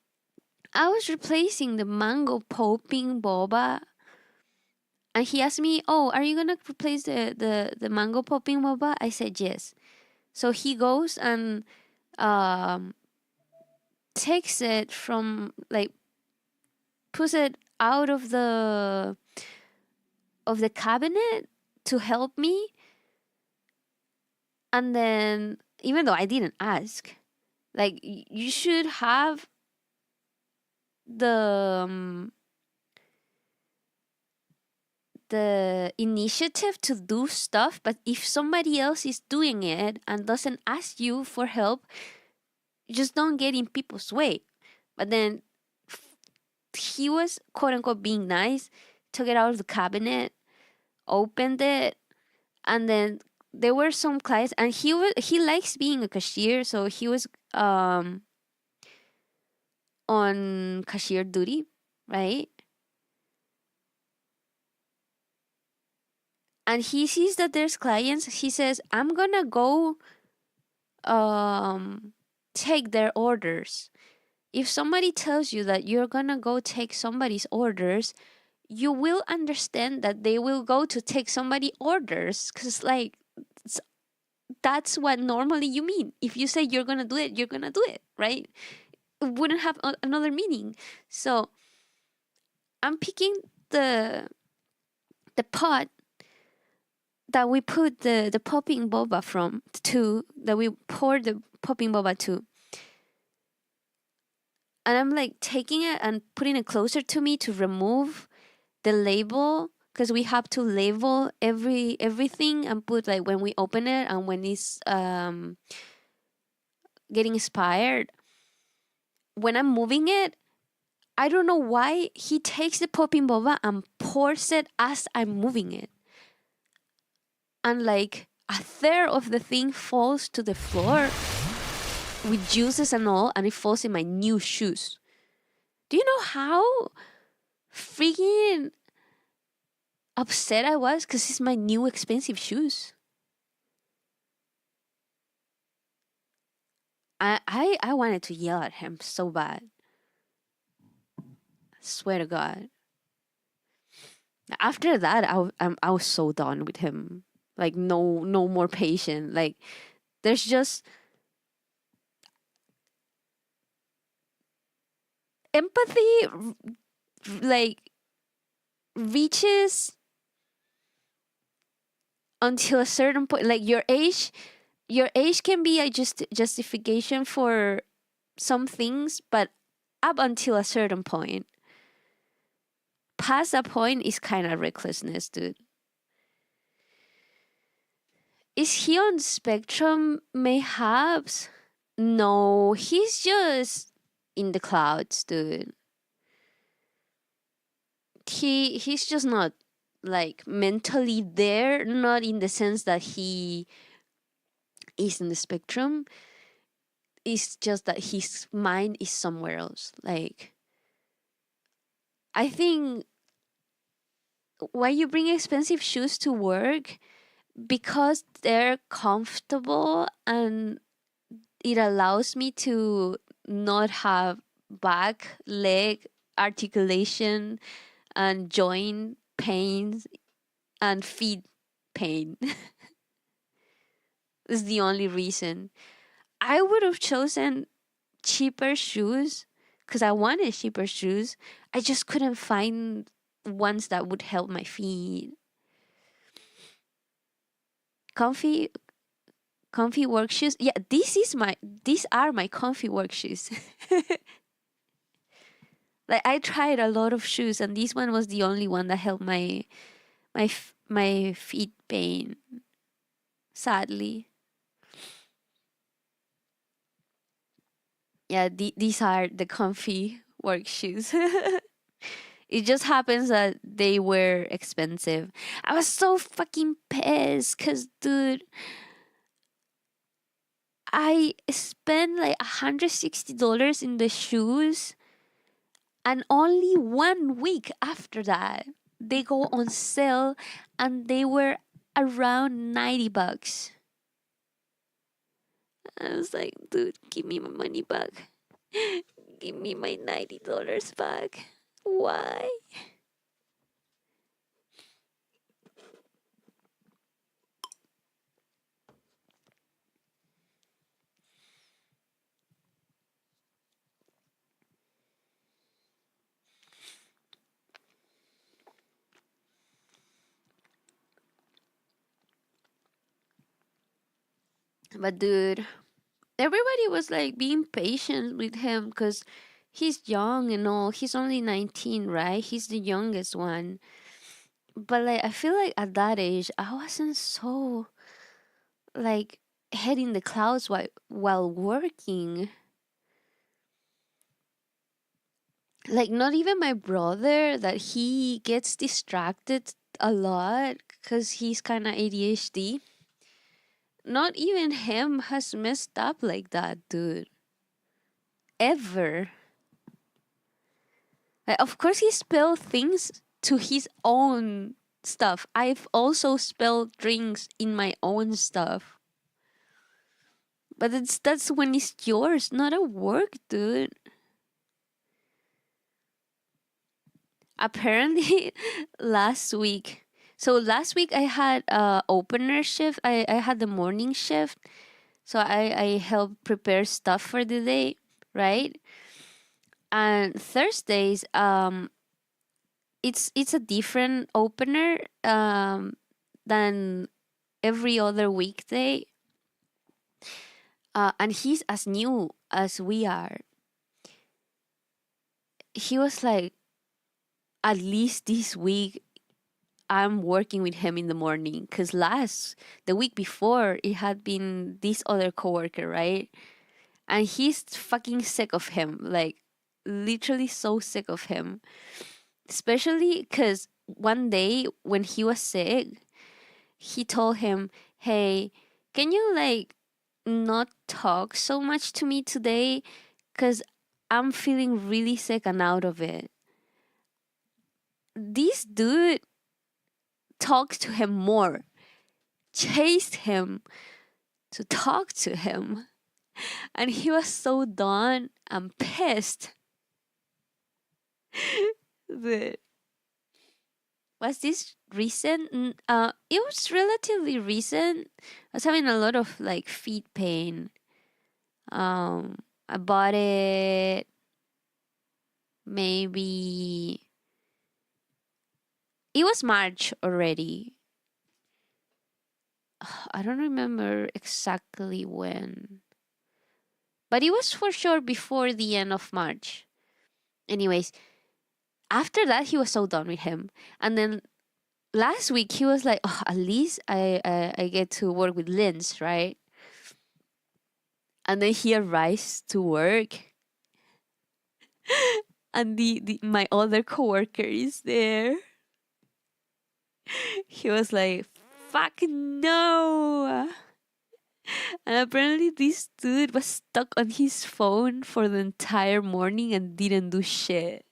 I was replacing the mango popping boba. And he asked me, oh, are you going to replace the mango popping boba? I said, yes. So he goes and um, takes it from, like, puts it out of the cabinet to help me. And then, even though I didn't ask, like, you should have the the initiative to do stuff, but if somebody else is doing it and doesn't ask you for help, just don't get in people's way. But then he was quote unquote being nice, took it out of the cabinet, opened it, and then there were some clients, and he likes being a cashier, so he was on cashier duty, right? And he sees that there's clients. He says, I'm gonna go take their orders. If somebody tells you that you're gonna go take somebody's orders, you will understand that they will go to take somebody orders, because like that's what normally you mean. If you say you're gonna do it, you're gonna do it, right? It wouldn't have another meaning. So I'm picking the pot that we put the popping boba from to, that we pour the popping boba to, and I'm like taking it and putting it closer to me to remove the label, because we have to label everything and put like when we open it and when it's getting expired. When I'm moving it, I don't know why he takes the popping boba and pours it as I'm moving it. And like a third of the thing falls to the floor with juices and all, and it falls in my new shoes. Do you know how freaking upset I was? Because it's my new expensive shoes. I wanted to yell at him so bad. Swear to God. After that, I was so done with him. Like no more patient. Like there's just empathy like reaches until a certain point. Like your age can be a justification for some things, but up until a certain point. Past that point is kind of recklessness, dude. Is he on spectrum? Mayhaps. No, he's just in the clouds, dude. He's just not like mentally there, not in the sense that he is in the spectrum. It's just that his mind is somewhere else. Like I think why you bring expensive shoes to work, because they're comfortable and it allows me to not have back, leg articulation and joint pains and feet pain. Is the only reason. I would have chosen cheaper shoes because I wanted cheaper shoes. I just couldn't find ones that would help my feet. Comfy work shoes. Yeah, these are my comfy work shoes. Like I tried a lot of shoes and this one was the only one that helped my feet pain. Sadly. Yeah, these are the comfy work shoes. It just happens that they were expensive. I was so fucking pissed because, dude, I spent like $160 in the shoes, and only 1 week after that, they go on sale and they were around $90. I was like, dude, give me my money back. Give me my $90 back. Why? But dude, everybody was like being patient with him because he's young and all. He's only 19, right? He's the youngest one. But like I feel like at that age I wasn't so like head in the clouds while working. Like not even my brother, that he gets distracted a lot because he's kind of ADHD. Not even him has messed up like that, dude. Ever. Like, of course, he spelled things to his own stuff. I've also spelled drinks in my own stuff. But that's when it's yours, not at work, dude. Apparently, last week. So last week I had opener shift. I had the morning shift. So I helped prepare stuff for the day, right? And Thursdays, it's a different opener than every other weekday. And he's as new as we are. He was like, at least this week I'm working with him in the morning, because the week before it had been this other coworker, right? And he's fucking sick of him. Like literally so sick of him, especially because one day when he was sick, he told him, "Hey, can you like not talk so much to me today? Because I'm feeling really sick and out of it." This dude talked to him more, chased him to talk to him. And he was so done and pissed. The, was this recent? It was relatively recent. I was having a lot of like feet pain. I bought it maybe it was March already. I don't remember exactly when, but it was for sure before the end of March. Anyways, after that, he was so done with him. And then last week, he was like, "Oh, at least I get to work with Linz, right?" And then he arrives to work, and the my other coworker is there. He was like, "Fuck no!" And apparently, this dude was stuck on his phone for the entire morning and didn't do shit.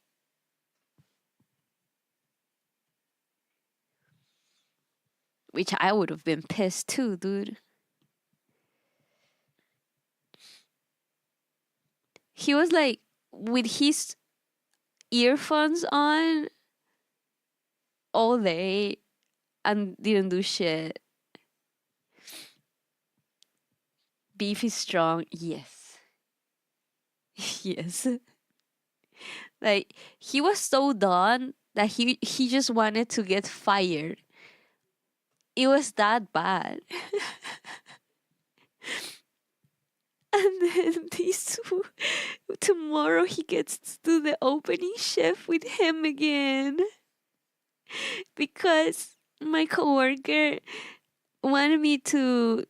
Which I would have been pissed too, dude. He was like with his earphones on all day and didn't do shit. Beef is strong, yes. Yes. Like he was so done that he just wanted to get fired. It was that bad. And then this tomorrow he gets to do the opening shift with him again because my coworker wanted me to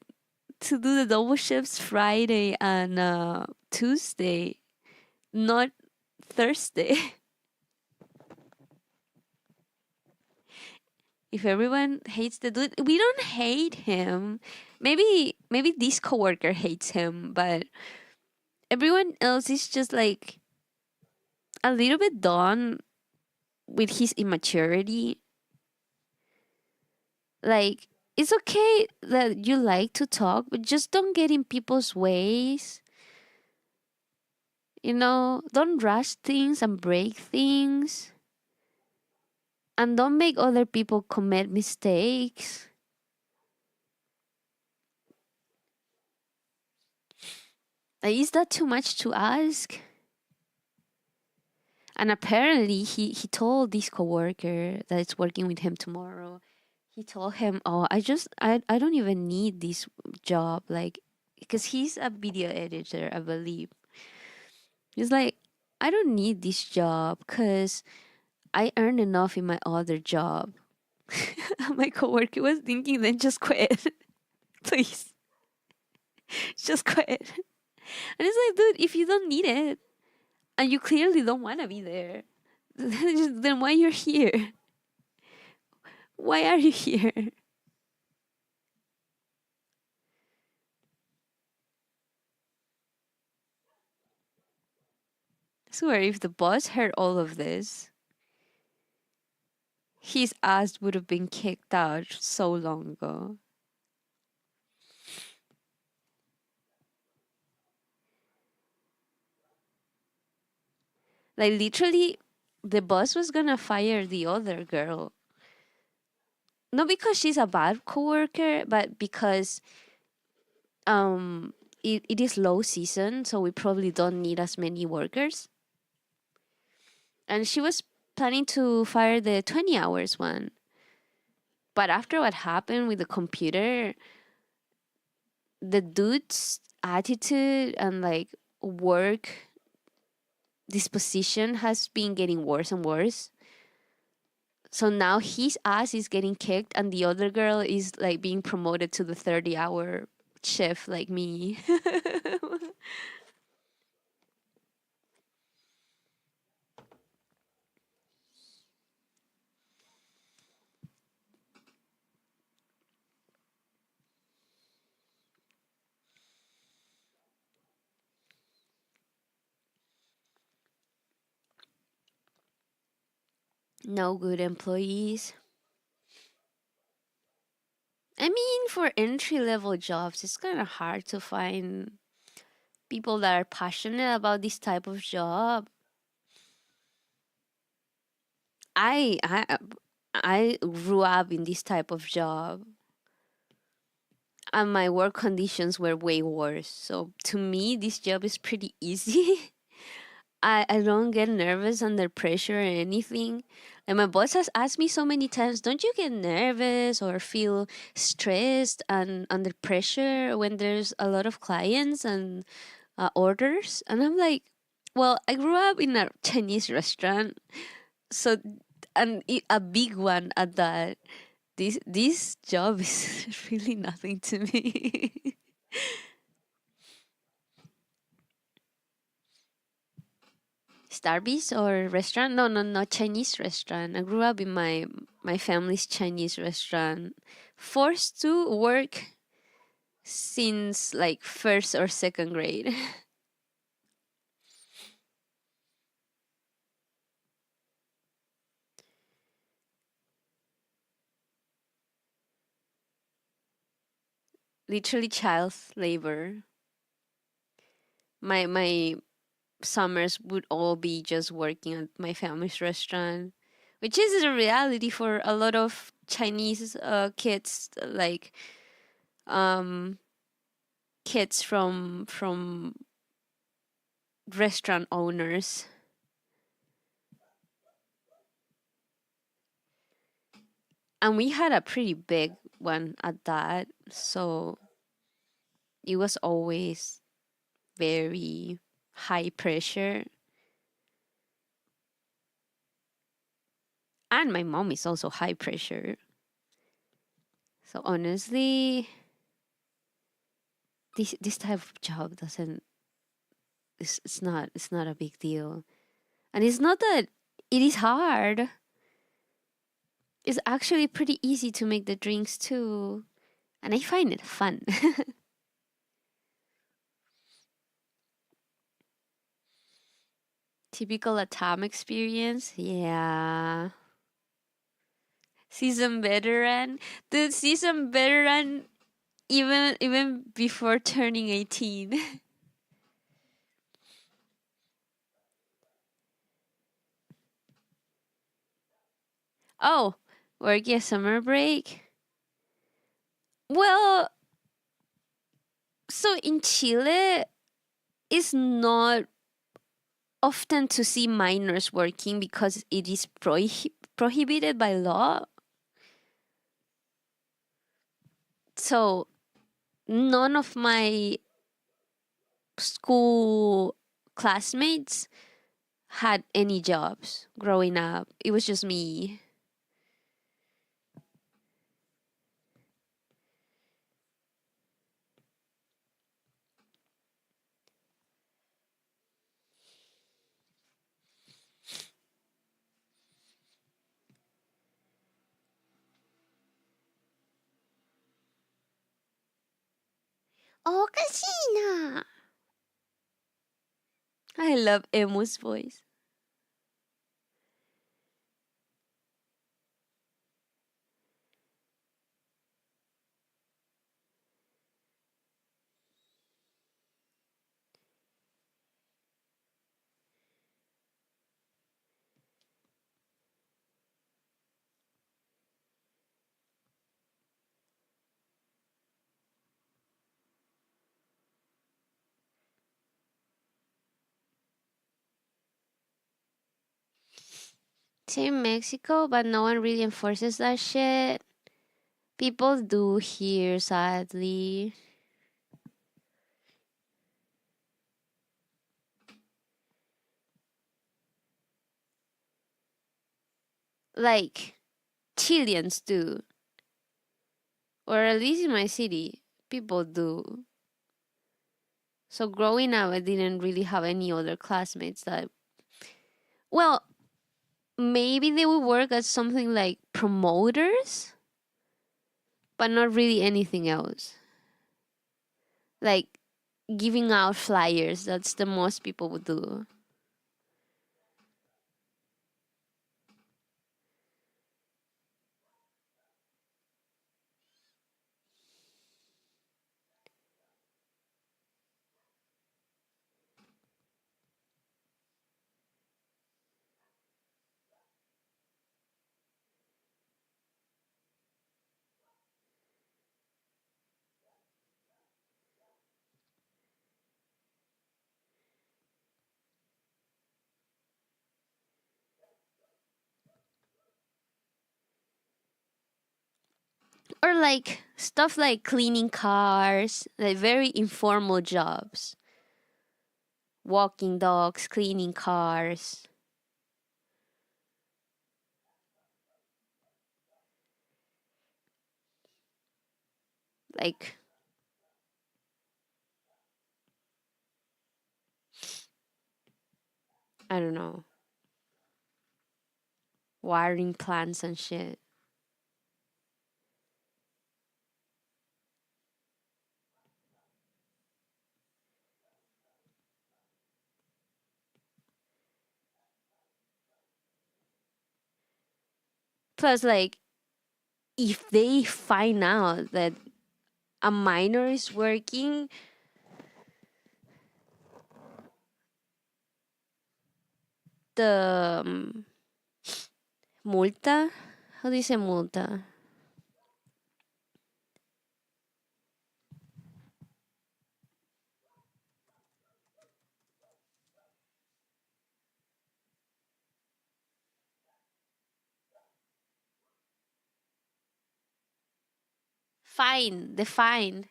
do the double shifts Friday and Tuesday, not Thursday. If everyone hates the dude, we don't hate him. Maybe this coworker hates him, but everyone else is just like a little bit done with his immaturity. Like it's okay that you like to talk, but just don't get in people's ways. You know, don't rush things and break things. And don't make other people commit mistakes. Like, is that too much to ask? And apparently he told this coworker that is working with him tomorrow, he told him, "Oh, I don't even need this job," like because he's a video editor, I believe. He's like, "I don't need this job because I earn enough in my other job." My coworker was thinking, then just quit. Please. Just quit. And it's like, dude, if you don't need it and you clearly don't want to be there, then why you're here? Why are you here? I swear, if the boss heard all of this, his ass would have been kicked out so long ago. Like, literally, the boss was gonna fire the other girl. Not because she's a bad coworker, but because um it is low season, so we probably don't need as many workers. And she was planning to fire the 20 hours one. But after what happened with the computer, the dude's attitude and like work disposition has been getting worse and worse. So now his ass is getting kicked and the other girl is like being promoted to the 30-hour shift like me. No good employees. I mean, for entry level jobs, it's kind of hard to find people that are passionate about this type of job. I I I grew up in this type of job, and my work conditions were way worse. So to me, this job is pretty easy. I don't get nervous under pressure or anything. And my boss has asked me so many times, don't you get nervous or feel stressed and under pressure when there's a lot of clients and orders? And I'm like, well, I grew up in a Chinese restaurant, so a big one at that. This job is really nothing to me. Starbucks or restaurant? No, no, no, Chinese restaurant. I grew up in my family's Chinese restaurant. Forced to work since like first or second grade. Literally child labor. My summers would all be just working at my family's restaurant, which is a reality for a lot of Chinese kids, like um kids from restaurant owners. And we had a pretty big one at that, so it was always very high pressure. And my mom is also high pressure. So honestly, this type of job doesn't it's not a big deal. And it's not that it is hard. It's actually pretty easy to make the drinks too. And I find it fun. Typical Atom experience. Yeah. Season veteran. The season veteran even before turning 18. Oh, working a summer break. Well, so in Chile, it's not often to see minors working because it is prohibited by law. So none of my school classmates had any jobs growing up. It was just me. Oh, Casina! I love Emu's voice. Same Mexico, but no one really enforces that shit. People do here, sadly. Like, Chileans do. Or at least in my city, people do. So growing up, I didn't really have any other classmates that. Well, maybe they would work as something like promoters, but not really anything else. Like giving out flyers, that's the most people would do. or like stuff like cleaning cars, like very informal jobs, walking dogs, cleaning cars. Like, I don't know, watering plants and shit. Plus, like, if they find out that a minor is working, the multa, how do you say multa? Fine, the fine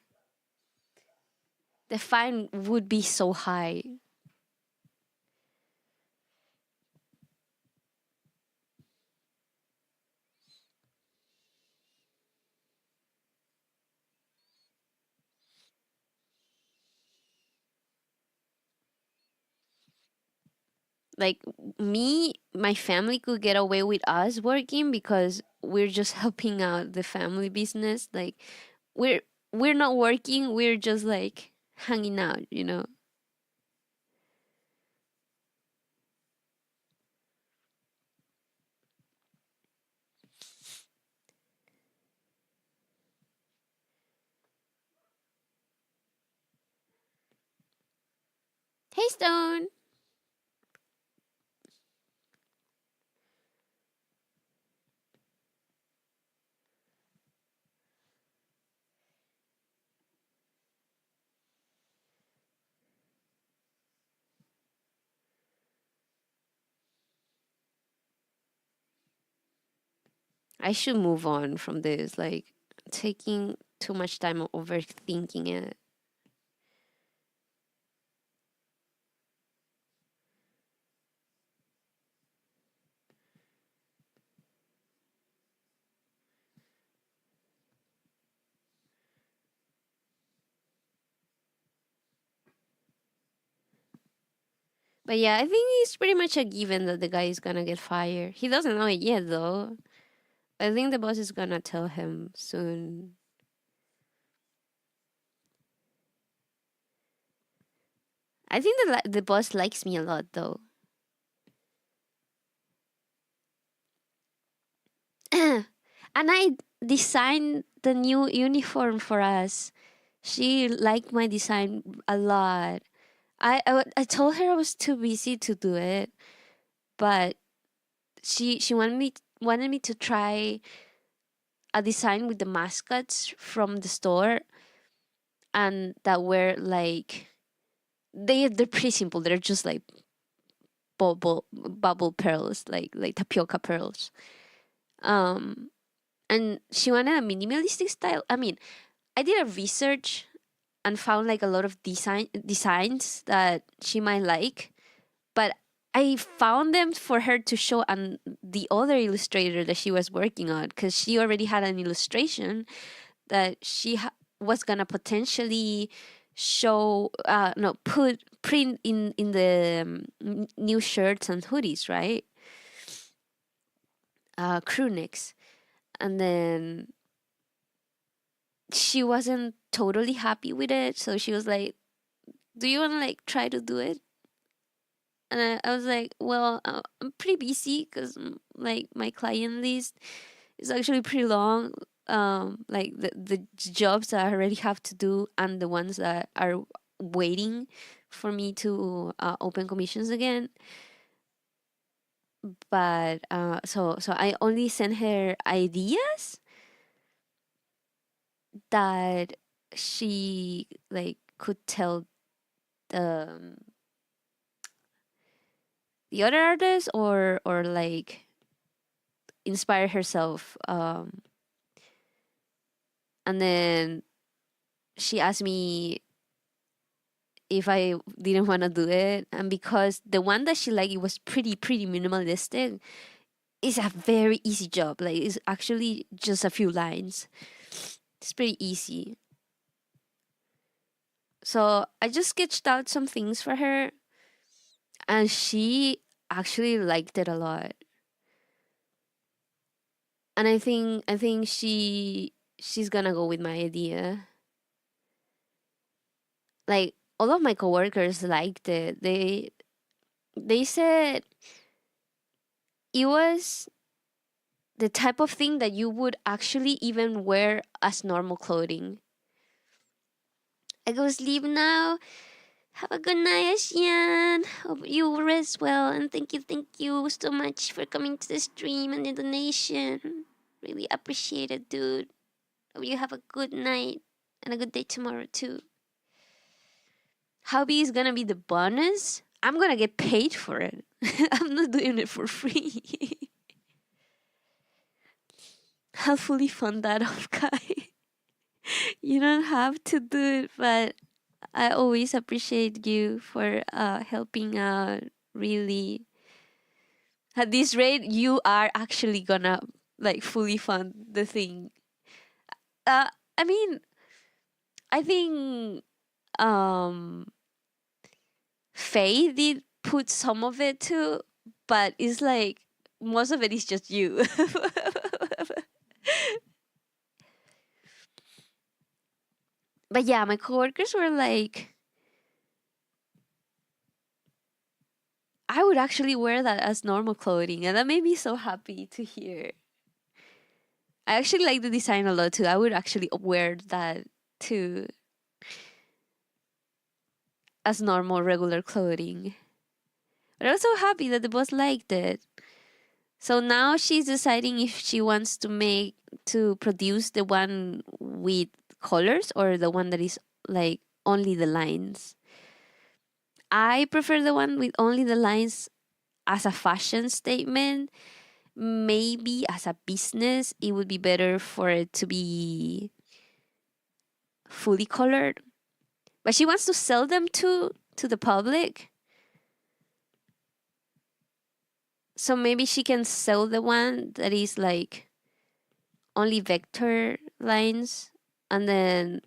would be so high. Like, me, my family could get away with us working because we're just helping out the family business. Like, we're we're not working, we're just like hanging out. Hey, Stone. I should move on from this, like, taking too much time overthinking it. But yeah, I think it's pretty much a given that the guy is gonna get fired. He doesn't know it yet, though. I think the boss is gonna tell him soon. I think the boss likes me a lot, though. And I designed the new uniform for us. She liked my design a lot. I told her I was too busy to do it, but she wanted me to try a design with the mascots from the store, and that were like, they're pretty simple. They're just like bubble pearls, like tapioca pearls. Um, and she wanted a minimalistic style. I mean, I did a research and found like a lot of designs that she might like, but I found them for her to show on the other illustrator that she was working on, because she already had an illustration that she was gonna potentially show no put print in the new shirts and hoodies, right? Crew necks. And then she wasn't totally happy with it, so she was like, do you want to like try to do it? And I was like, well, I'm pretty busy because like my client list is actually pretty long. Like the jobs that I already have to do and the ones that are waiting for me to open commissions again. But so I only sent her ideas that she like could tell the the other artists, or like inspire herself And then she asked me if I didn't want to do it. And because the one that she liked, it was pretty minimalistic, it's a very easy job. Like, it's actually just a few lines. It's pretty easy. So I just sketched out some things for her, and she actually liked it a lot. And I think she's gonna go with my idea. Like, all of my coworkers liked it. They said it was the type of thing that you would actually even wear as normal clothing. I go sleep now. Have a good night, Asian. Hope you rest well, and thank you so much for coming to the stream and the donation. Really appreciate it, dude. Hope you have a good night and a good day tomorrow too. Hobby is gonna be the bonus. I'm gonna get paid for it. I'm not doing it for free. I'll fully fund that off, guy. You don't have to do it, but I always appreciate you for helping out. Really, at this rate, you are actually gonna like fully fund the thing. Uh, I mean, I think um Faye did put some of it too, but it's like most of it is just you. But yeah, my coworkers were like, I would actually wear that as normal clothing, and that made me so happy to hear. I actually like the design a lot too. I would actually wear that too as normal, regular clothing. But I was so happy that the boss liked it. So now she's deciding if she wants to produce the one with colors or the one that is like only the lines. I prefer the one with only the lines as a fashion statement. Maybe as a business, it would be better for it to be fully colored. But she wants to sell them to the public. So maybe she can sell the one that is like only vector lines, and then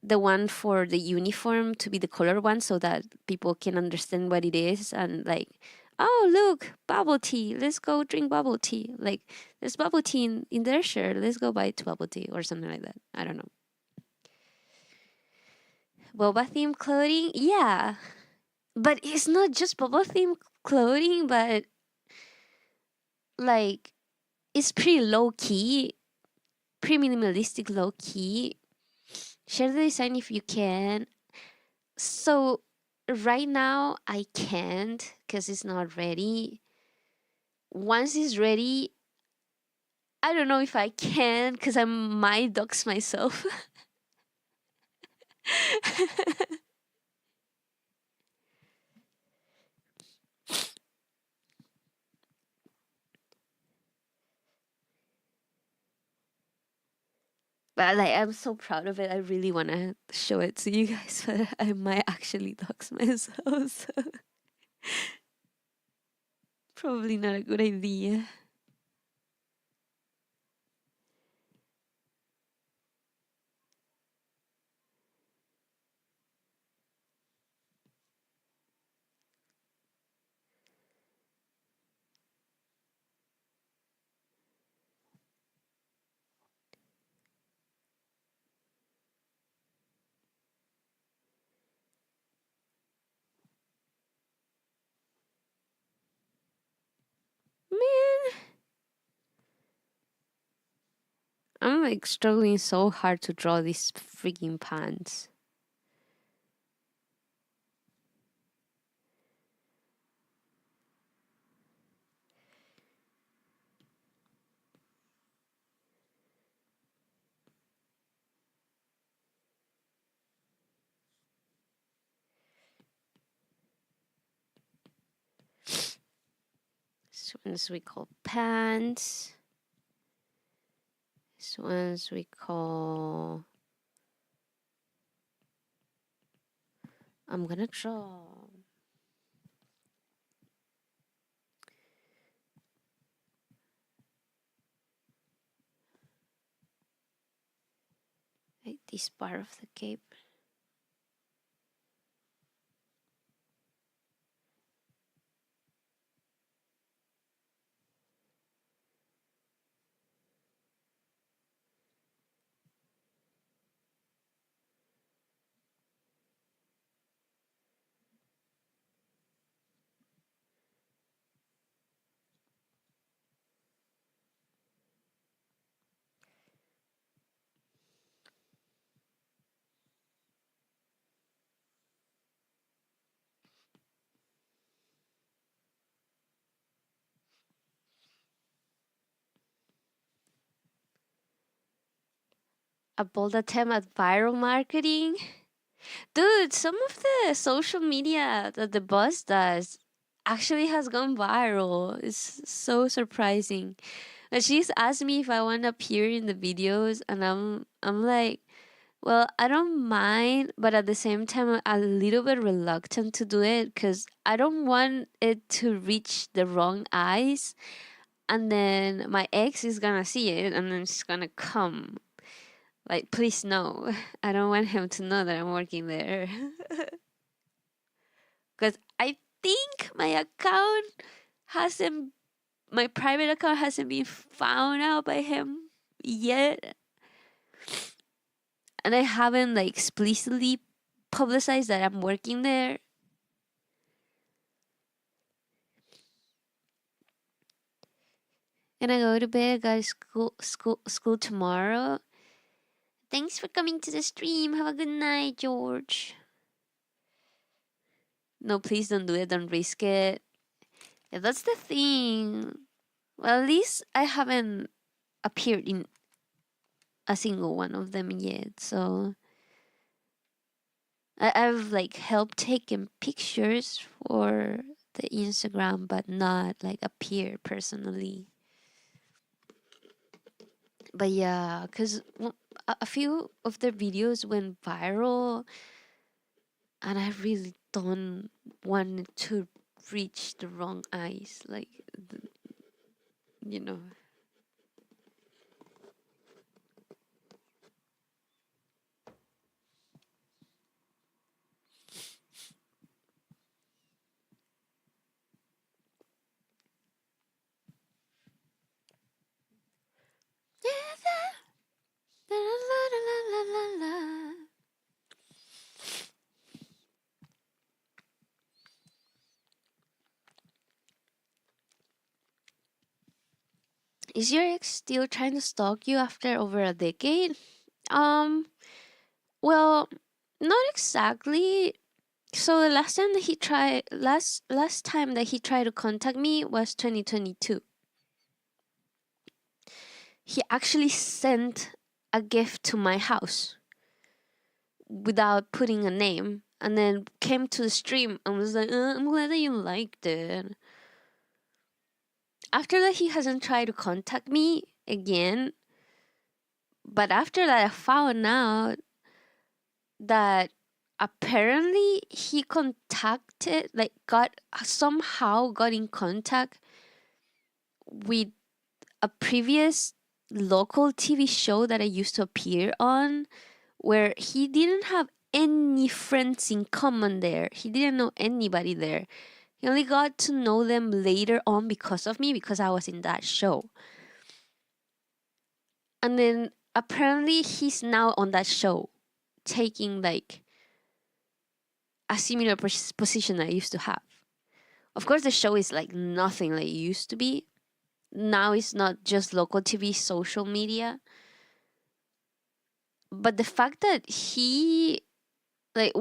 the one for the uniform to be the color one so that people can understand what it is, and like, oh look, bubble tea, let's go drink bubble tea. Like, there's bubble tea in their shirt, let's go buy two bubble tea or something like that. I don't know. Boba theme clothing, yeah. But it's not just boba theme clothing, but like, it's pretty low key, pretty minimalistic, low key. Share the design if you can. So right now I can't because it's not ready. Once it's ready, I don't know if I can because I might dox myself. But like, I'm so proud of it. I really want to show it to you guys, but I might actually dox myself. So probably not a good idea. Man, I'm like struggling so hard to draw these freaking pants. This one's we call pants. These ones we call. I'm gonna draw. Like this part of the cape. A bold attempt at viral marketing. Dude, some of the social media that the boss does actually has gone viral. It's so surprising. And she's asked me if I want to appear in the videos, and I'm like, well, I don't mind, but at the same time, I'm a little bit reluctant to do it because I don't want it to reach the wrong eyes, and then my ex is gonna see it, and then she's gonna come. Like, please no, I don't want him to know that I'm working there. Because I think hasn't my private account hasn't been found out by him yet, and I haven't like explicitly publicized that I'm working there. And I go to bed. Got school tomorrow. Thanks for coming to the stream. Have a good night, George. No, please don't do it. Don't risk it. Yeah, that's the thing. Well, at least I haven't appeared in a single one of them yet. So I've like helped taking pictures for the Instagram, but not like appear personally. But yeah, because a few of their videos went viral, and I really don't want it to reach the wrong eyes. Like, you know. Is your ex still trying to stalk you after over a decade? Um, well, not exactly. So the last time that he tried to contact me was 2022. He actually sent a gift to my house without putting a name, and then came to the stream and was like, I'm glad that you liked it. After that, he hasn't tried to contact me again. But after that, I found out that apparently he contacted, like, somehow got in contact with a previous local TV show that I used to appear on, where he didn't have any friends in common there. He didn't know anybody there. He only got to know them later on because of me, because I was in that show. And then apparently he's now on that show, taking like a similar position I used to have. Of course, the show is like nothing like it used to be. Now it's not just local TV, social media. But the fact that he, like,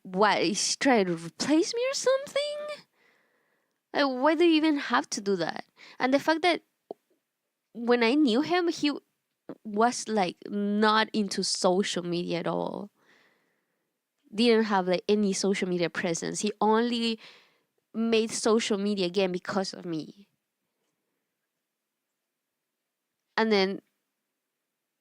what, is trying to replace me or something? Like, why do you even have to do that? And the fact that when I knew him, he was like not into social media at all. Didn't have like any social media presence. He only made social media again because of me. And then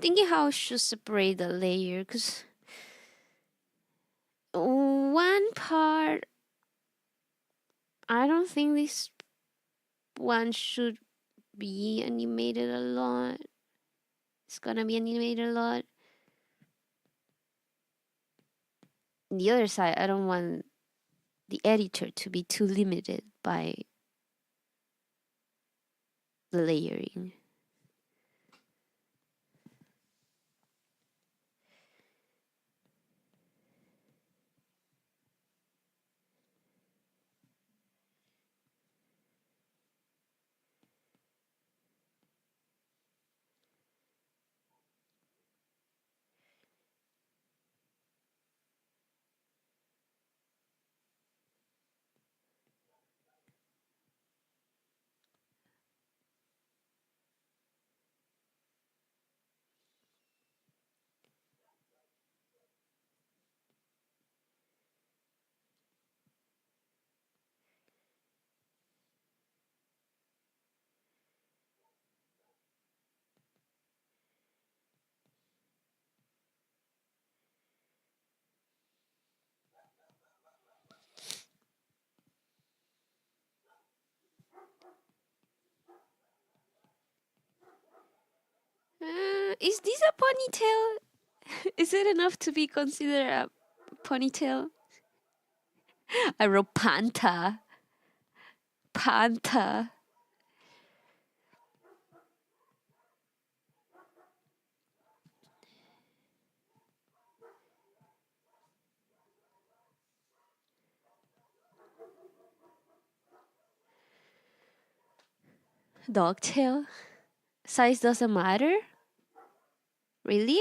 thinking how I should separate the layer, because one part, I don't think this one should be animated a lot. It's gonna be animated a lot. The other side, I don't want the editor to be too limited by the layering. Is this a ponytail? Is it enough to be considered a ponytail? I wrote panta. Panta. Dogtail? Size doesn't matter? Really?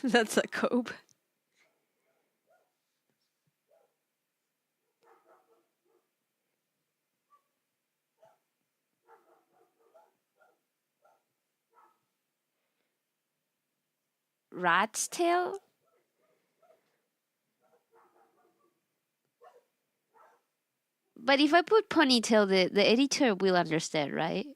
That's a cope. Rat's tail? But if I put ponytail, the editor will understand, right?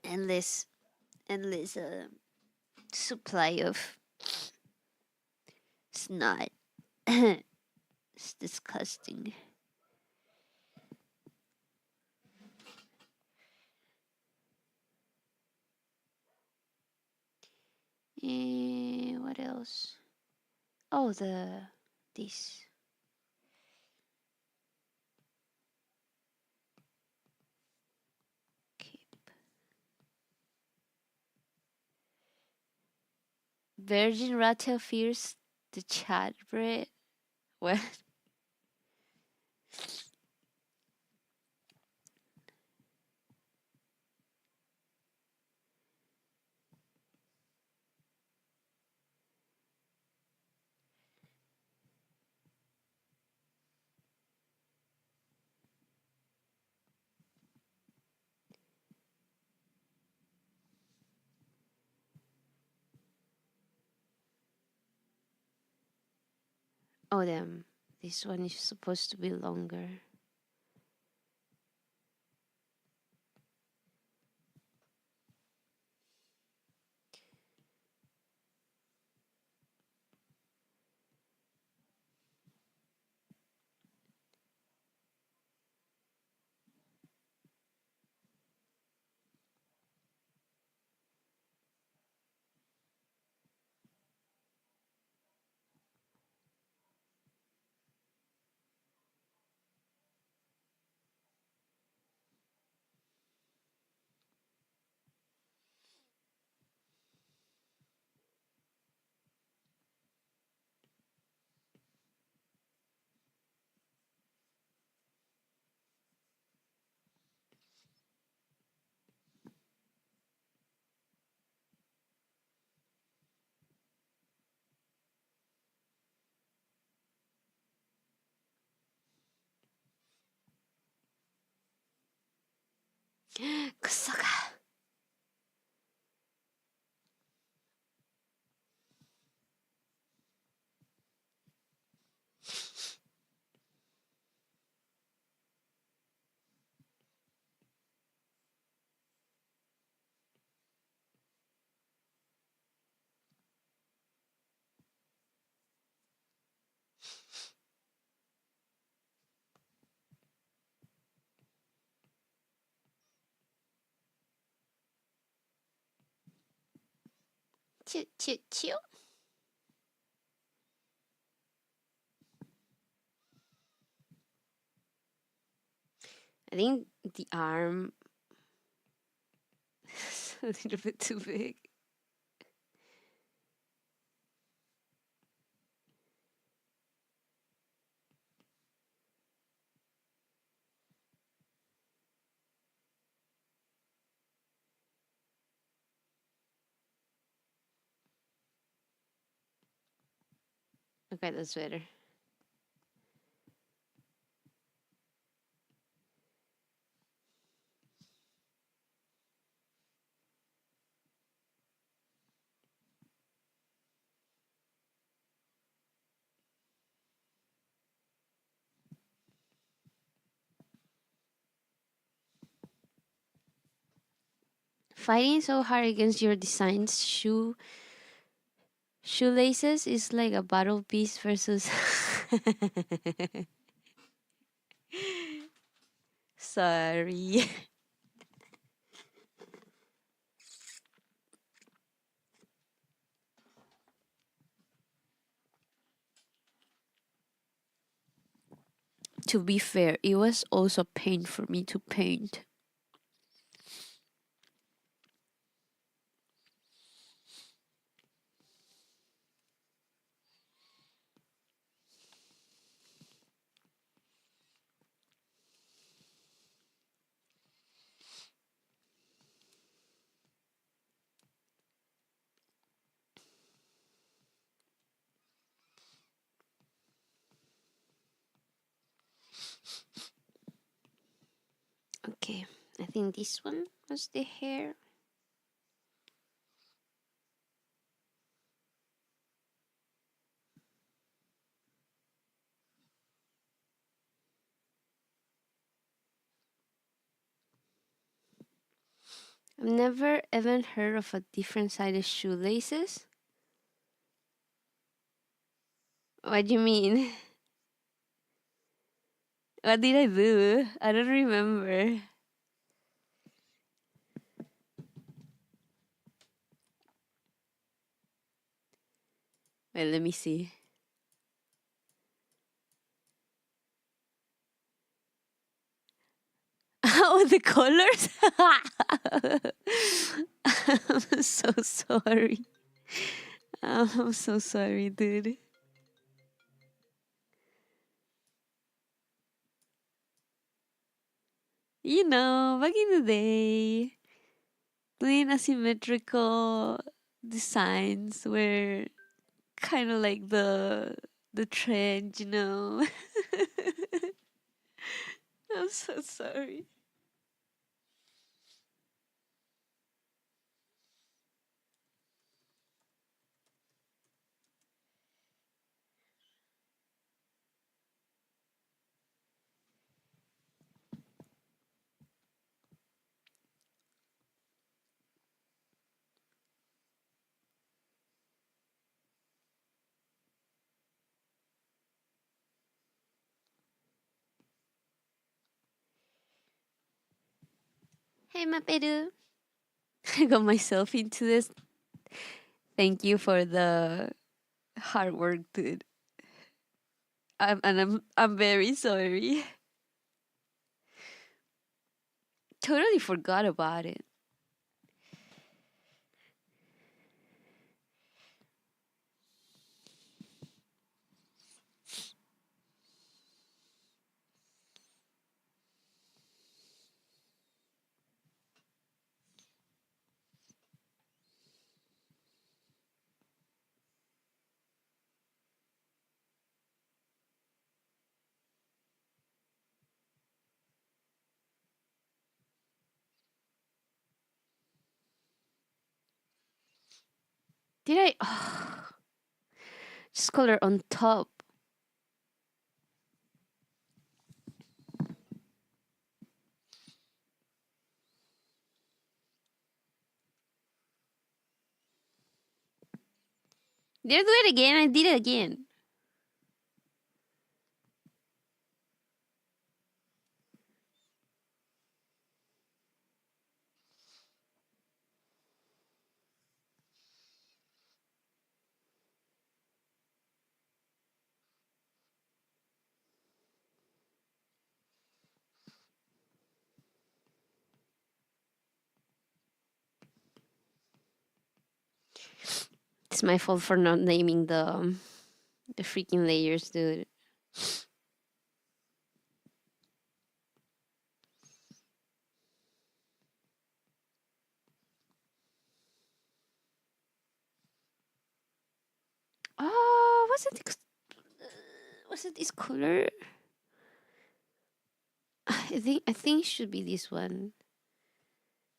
Endless, endless supply of snot. It's disgusting. What else? Oh, this. Keep. Virgin Rattle fears the chat bread. What? Oh, damn. This one is supposed to be longer. くそか。チュチュチュ。I think the arm is a little bit too big. Okay, that's better. Fighting so hard against your designed shoelaces is like a battle beast versus. Sorry. To be fair, it was also pain for me to paint. Okay, I think this one was the hair. I've never even heard of a different sided shoelaces. What do you mean? What did I do? I don't remember. Wait, let me see. Oh, the colors? I'm so sorry. I'm so sorry, dude. You know, back in the day, doing asymmetrical designs were kind of like the trend, you know. I'm so sorry. Hey, Maperu. I got myself into this. Thank you for the hard work, dude. I'm very sorry. Totally forgot about it. Did I? Oh, just color on top. Did I do it again? I did it again. It's my fault for not naming the freaking layers, dude. Oh, was it this color? I think it should be this one.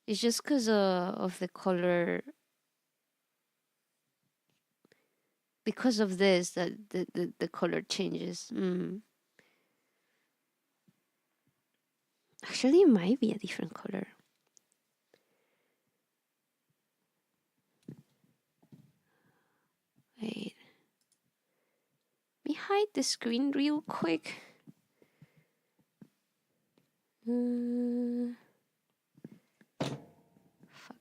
It's just because of the color. Because of this, that the color changes. Actually, it might be a different color. Wait. Let me hide the screen real quick. Fuck.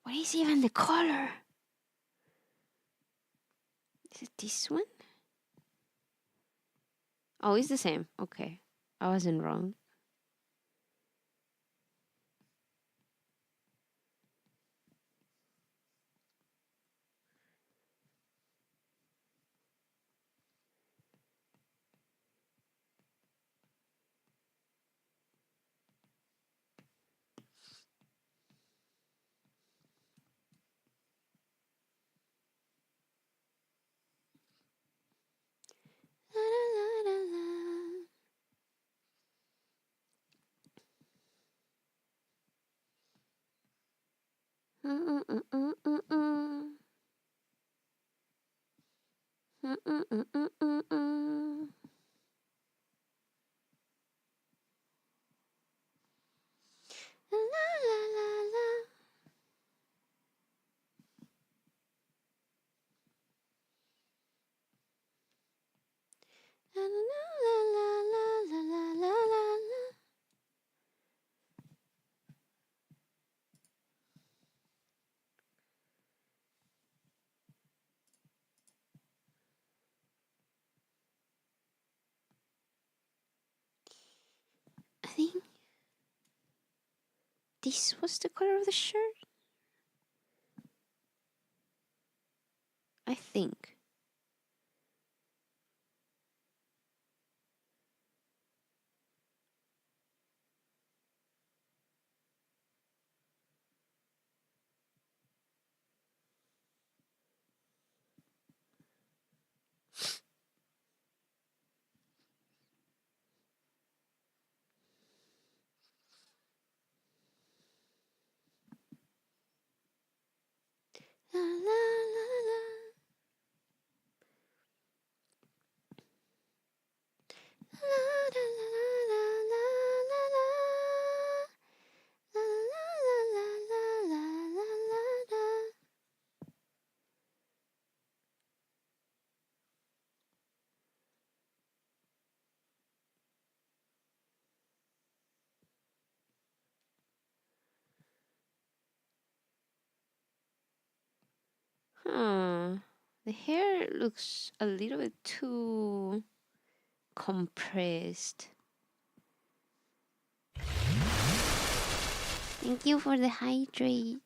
What is even the color? Is it this one? Oh, it's the same. Okay. I wasn't wrong. I think this was the color of the shirt. I think. La, la, la, la. La, la, la, la, la, la, la. La, la, la, la, la, la, la, la. Huh. The hair looks a little bit too compressed. Thank you for the hydrate.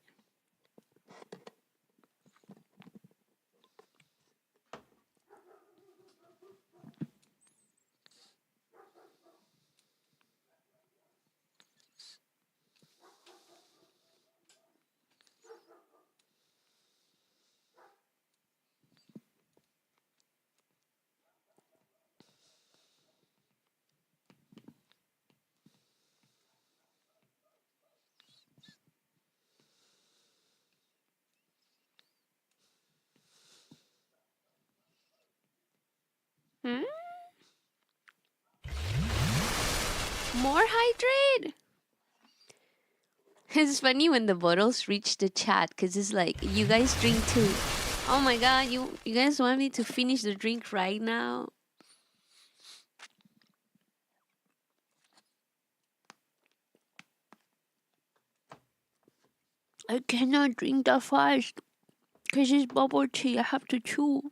More hydrate. It's funny when the bottles reach the chat because it's like you guys drink too. Oh my god, you guys want me to finish the drink right now? I cannot drink that fast because it's bubble tea. I have to chew.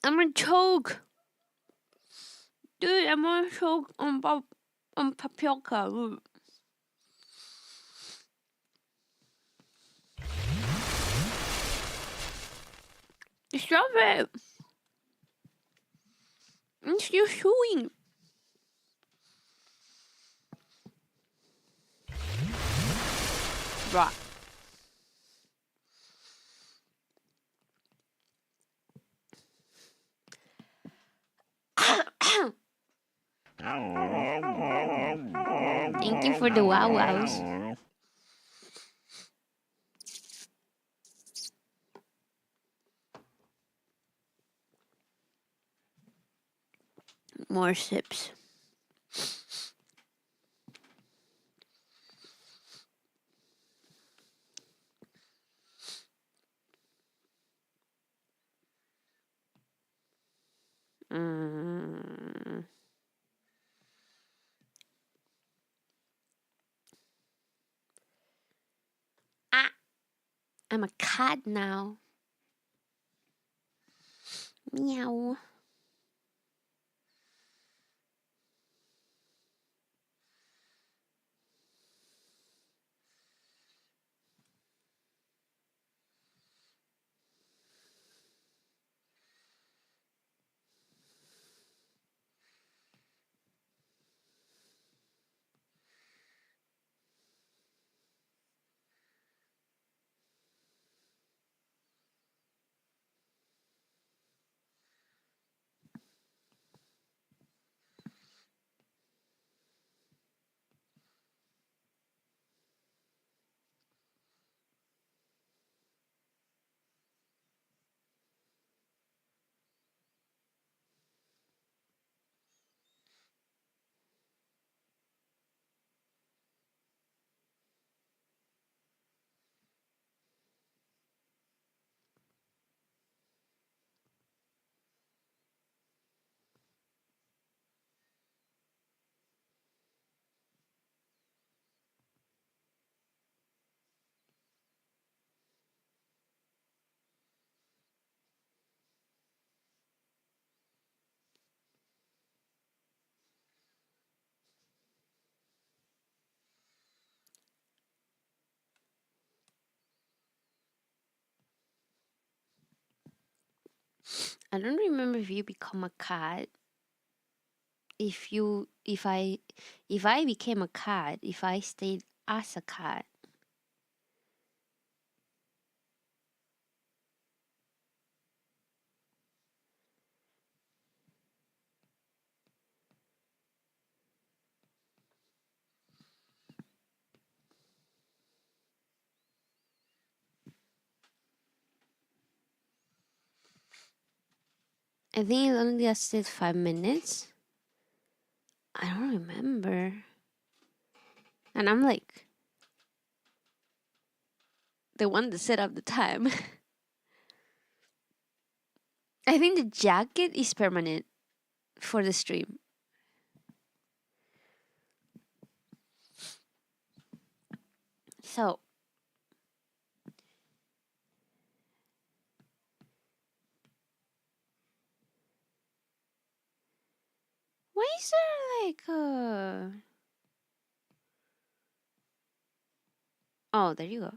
I'm gonna choke. Dude, I'm gonna choke on tapioca. Stop it. I'm still chewing. Right. Thank you for the wow wows. More sips. Mm. Ah, I'm a cat now. Meow. I don't remember if you become a cat. If I became a cat, if I stayed as a cat. I think it only lasted 5 minutes. I don't remember. And I'm like the one that set up the time. I think the jacket is permanent for the stream. So why is there like a... Oh, there you go.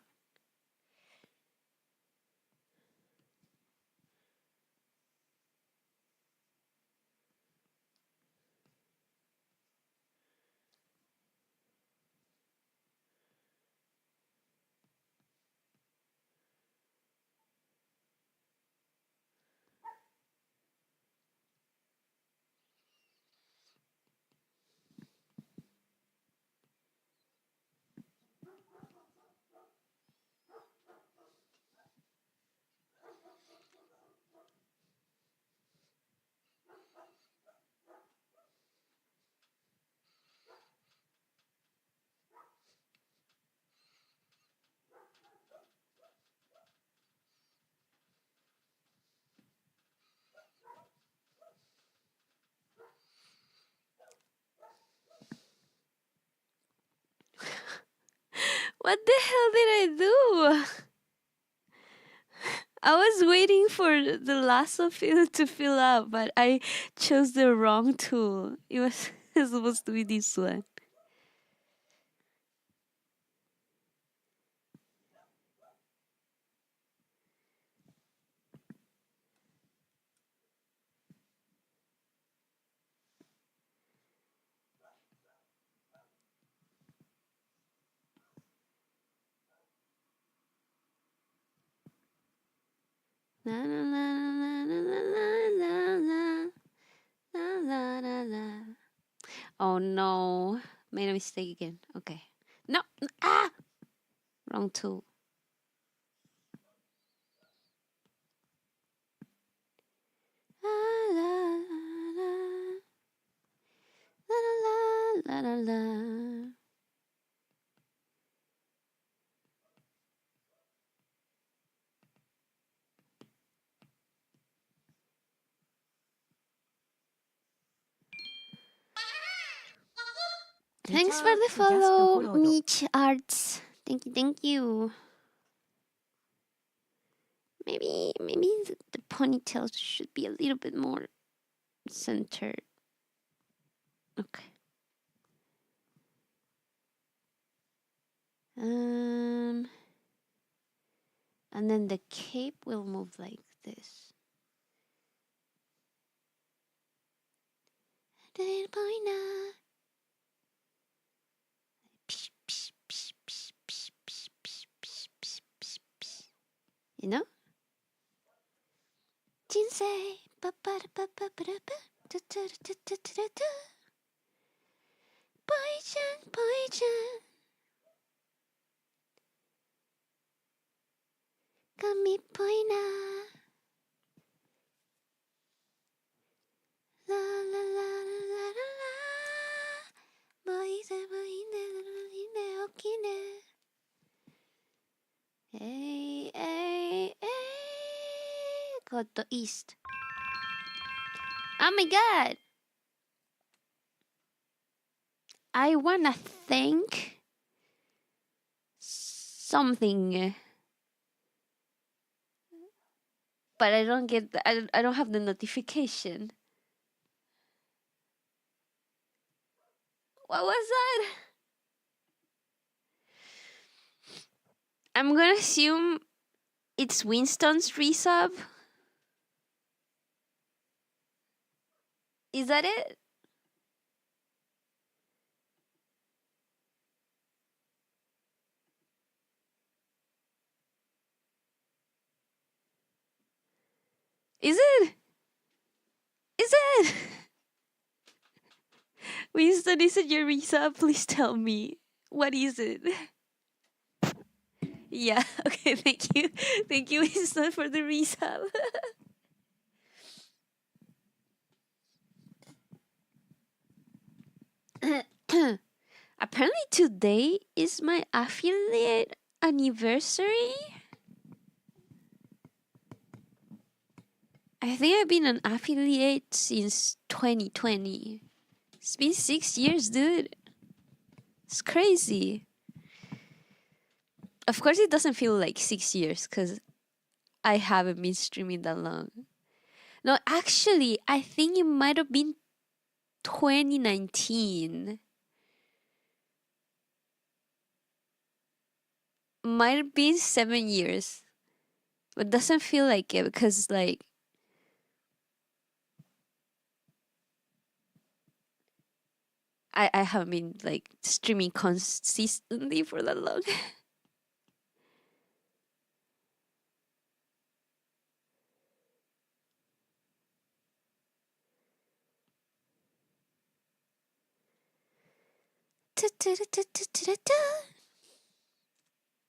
for the lasso fill to fill up, but I chose the wrong tool. It was supposed to be this one. La la la la la la la la la la la. Oh no, made a mistake again. Okay, no, wrong tool. La la la la la la la. Thanks for the follow, Meech Arts. Thank you, thank you. Maybe the ponytail should be a little bit more centered. Okay. And then the cape will move like this. You know? Jinsei. Boy-chan, boy-chan. Kami boy na. La la la la la la. Boise, boine, boine, okine. Hey, hey, hey. Go to east. Oh my god. I wanna thank something, but I don't get. I don't have the notification. What was that? I'm gonna assume it's Winston's resub. Is that it? Is it? Is it? Winston, is it your resub? Please tell me. What is it? Yeah, okay, thank you. Thank you, Winston, for the resub. Apparently today is my affiliate anniversary. I think I've been an affiliate since 2020. It's been 6 years, dude. It's crazy. Of course, it doesn't feel like 6 years because I haven't been streaming that long. No, actually, I think it might have been 2019. Might have been 7 years. But doesn't feel like it because, like, I haven't been, like, streaming consistently for that long.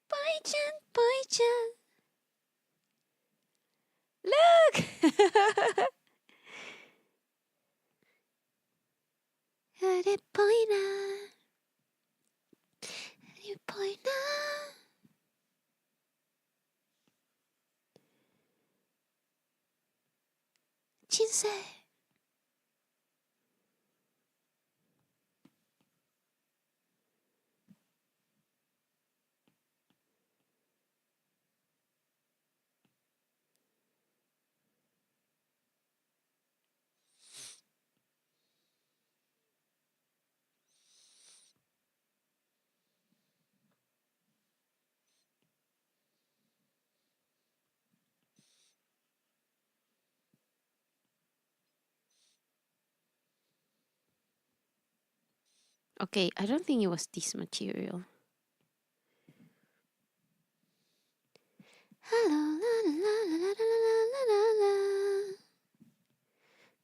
Boy-chan, boy-chan. Look! Hare boy-na. Hare boy-na. Jinsei. Okay, I don't think it was this material. Hello, la la la la la la la la la.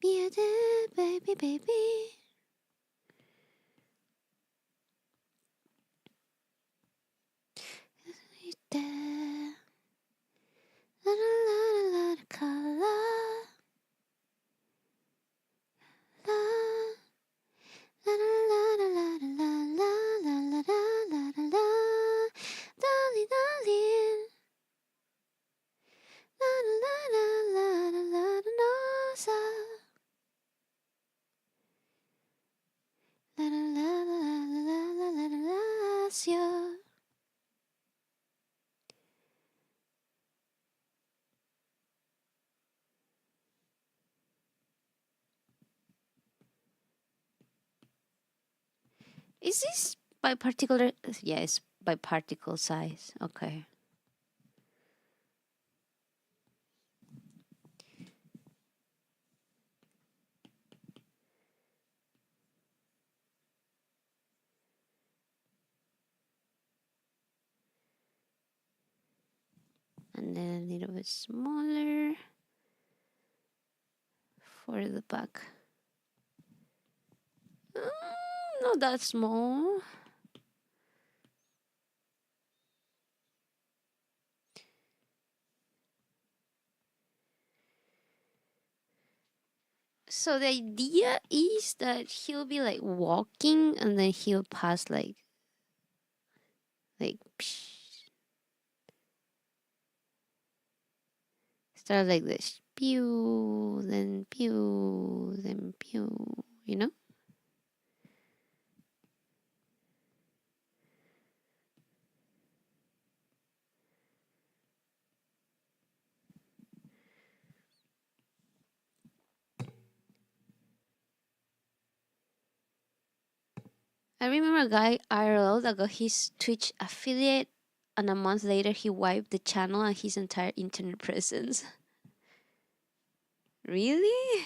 Be a dead baby, baby. There. La la la la la color. La la la la la la la la la la la la. Darling, darling. La la la la la la la nosa. La la la la la la la la la la. Is this by particular? Yes, by particle size. Okay. And then a little bit smaller for the back. Not that small. So the idea is that he'll be like walking and then he'll pass like psh, start like this. Pew, then pew, then pew, you know? I remember a guy IRL that got his Twitch affiliate and a month later he wiped the channel and his entire internet presence. Really?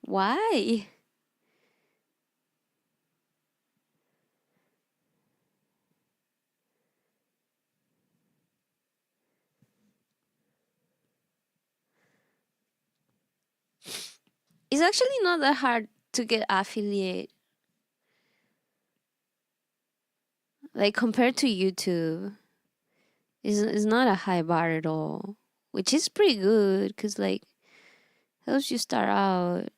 Why? It's actually not that hard to get affiliate. Like compared to YouTube, it's not a high bar at all, which is pretty good because like helps you start out.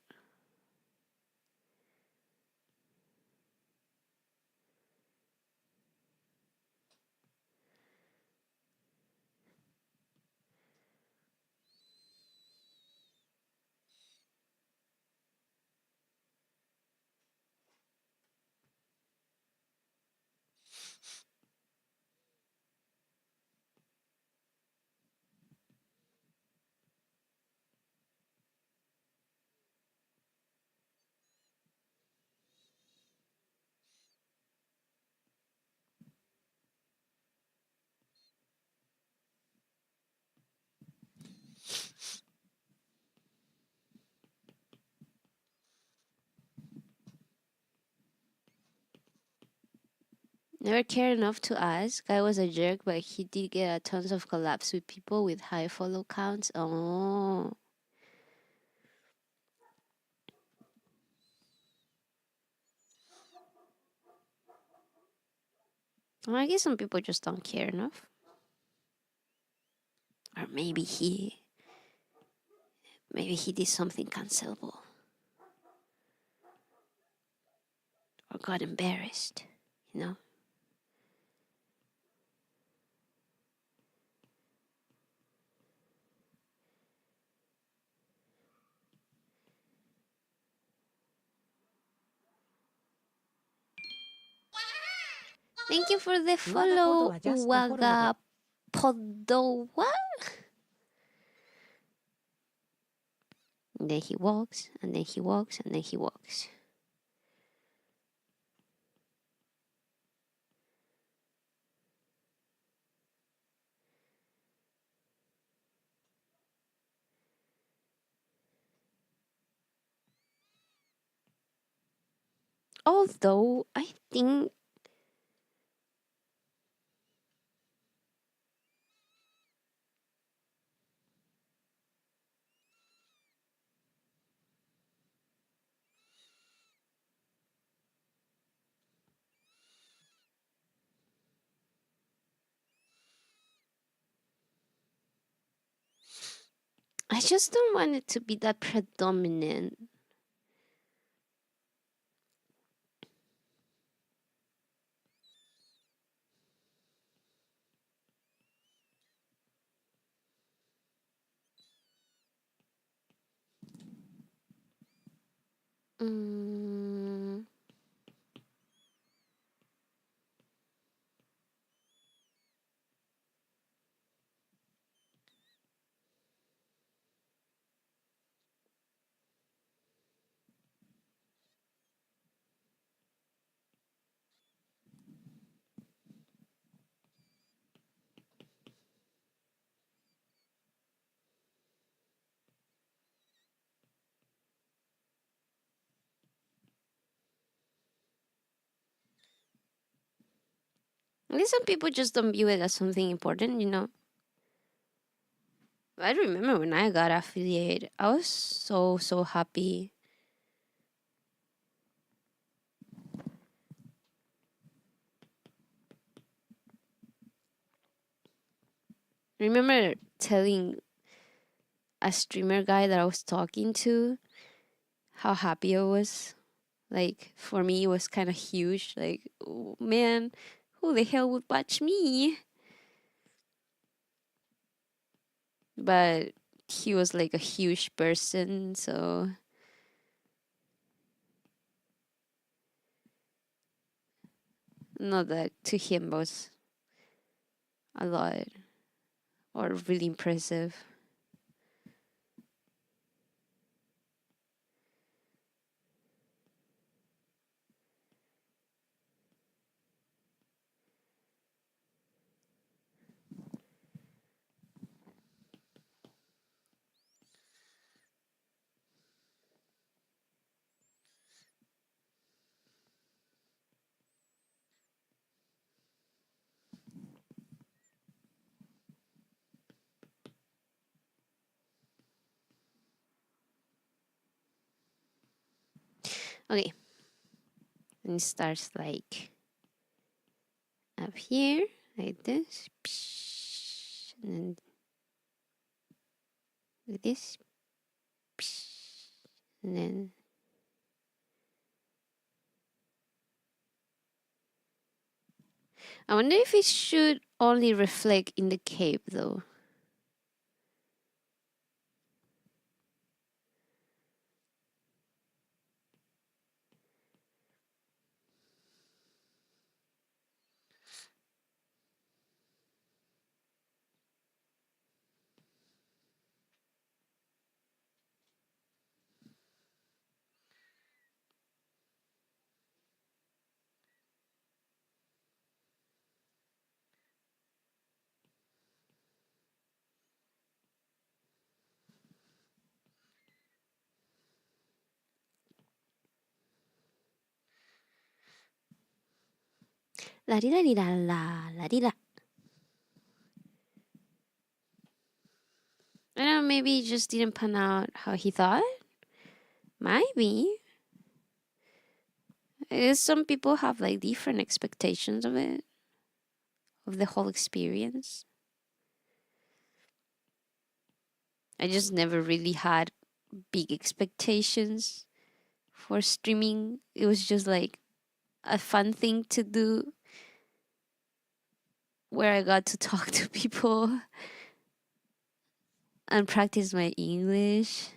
Never cared enough to ask. Guy was a jerk, but he did get a tons of collabs with people with high follow counts. Oh. Well, I guess some people just don't care enough. Or maybe he did something cancelable. Or got embarrassed, you know? Thank you for the follow, Wagapodowa. And then he walks, and then he walks, and then he walks. although I think I just don't want it to be that predominant. Mm, I think some people just don't view it as something important, you know. I remember when I got affiliate, I was so happy. I remember telling a streamer guy that I was talking to how happy I was. Like for me, it was kind of huge. Like, oh, man, who the hell would watch me? But he was like a huge person, so not that to him was a lot or really impressive. Okay, and it starts like up here, like this, and then like this, and then I wonder if it should only reflect in the cape though. La di la di la la la di la. I don't know, maybe it just didn't pan out how he thought. Maybe. I guess some people have like different expectations of it, of the whole experience. I just never really had big expectations for streaming. It was just like a fun thing to do where I got to talk to people and practice my English.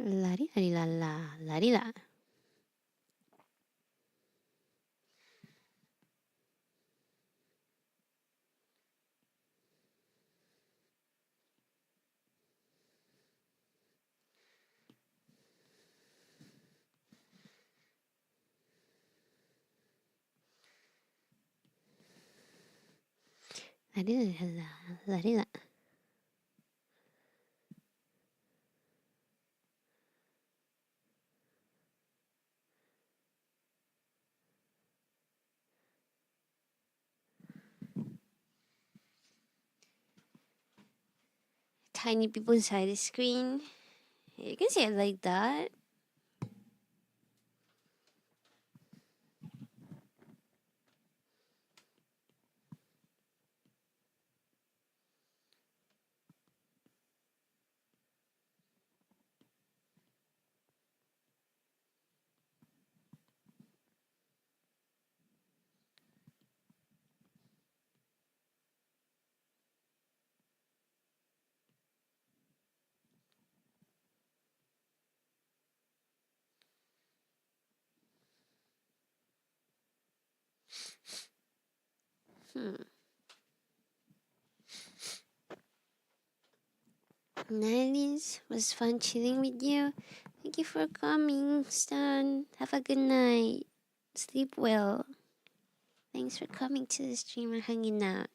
La di la la la di la. La di la la di la. Tiny people inside the screen. You can see it like that. Nice. Was fun chilling with you. Thank you for coming, Stan. Have a good night. Sleep well. Thanks for coming to the stream and hanging out.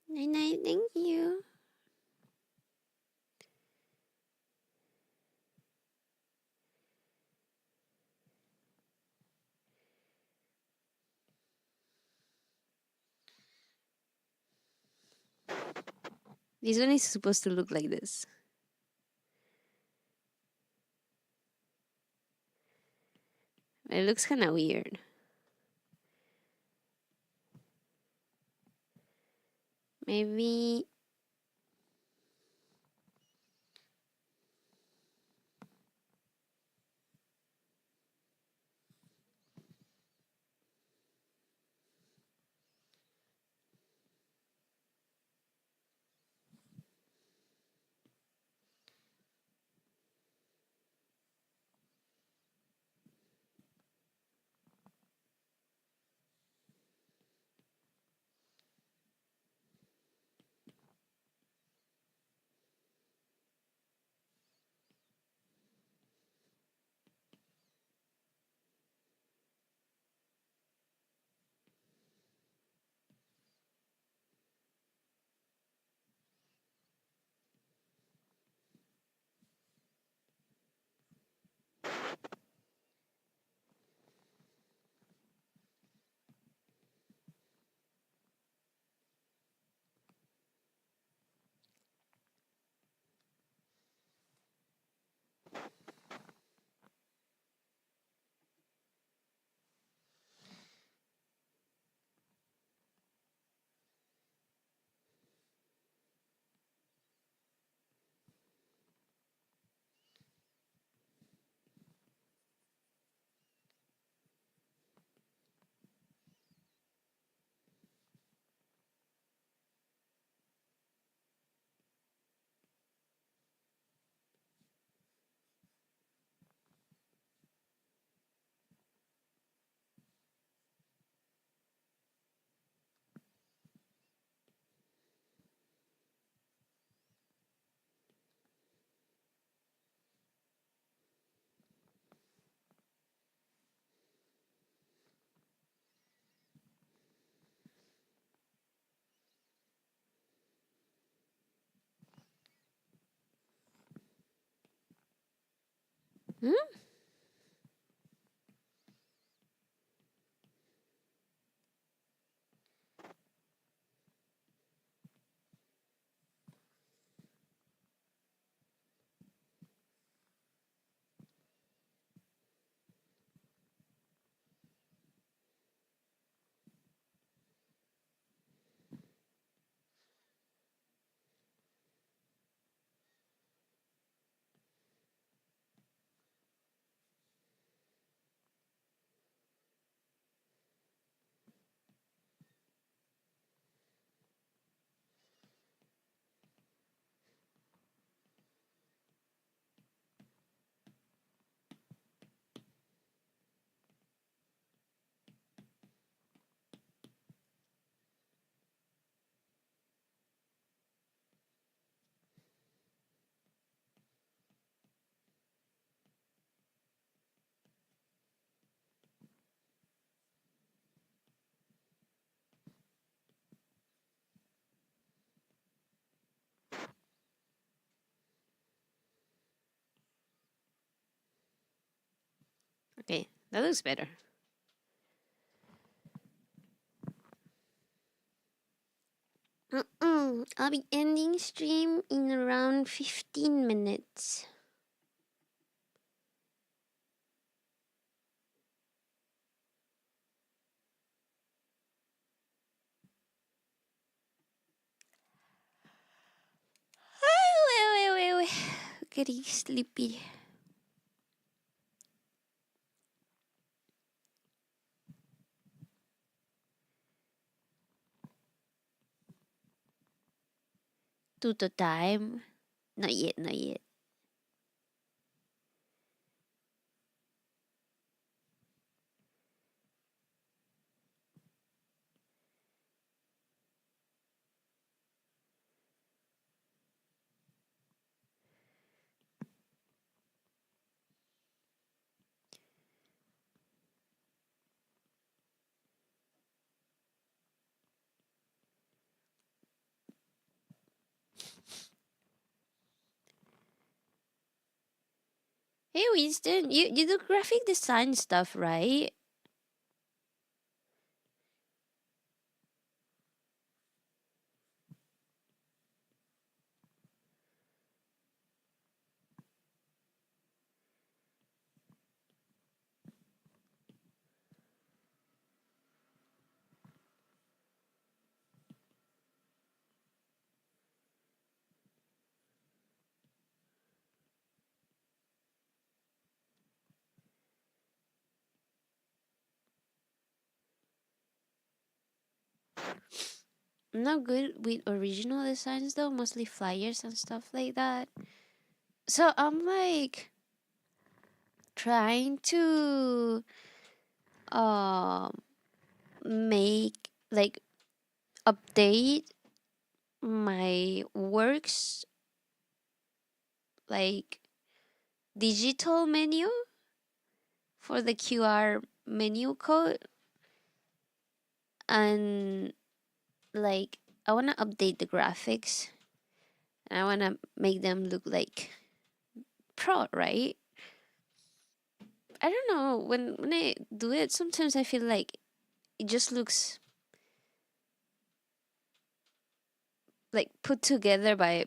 Night night. Thank you. This one is supposed to look like this. It looks kind of weird. Maybe. Hmm? Okay, that looks better. I'll be ending stream in around 15 minutes. Wait. Getting sleepy. To the time. Not yet, not yet. Hey Winston, you do graphic design stuff, right? I'm not good with original designs though, mostly flyers and stuff like that. So I'm like trying to um make like update my works like digital menu for the QR menu code, and like I want to update the graphics and I want to make them look like pro, right? I don't know, when I do it sometimes I feel like it just looks like put together by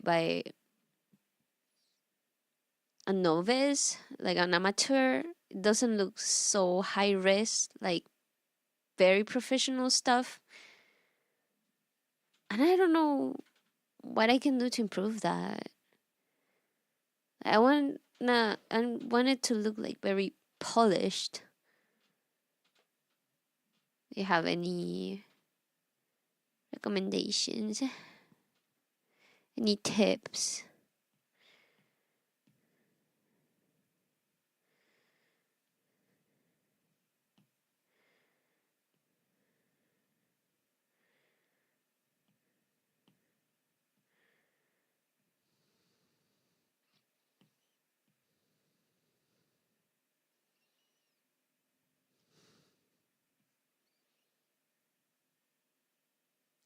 a novice, like an amateur. It doesn't look so high res, like very professional stuff. And I don't know what I can do to improve that. I want it to look like very polished. Do you have any recommendations? Any tips?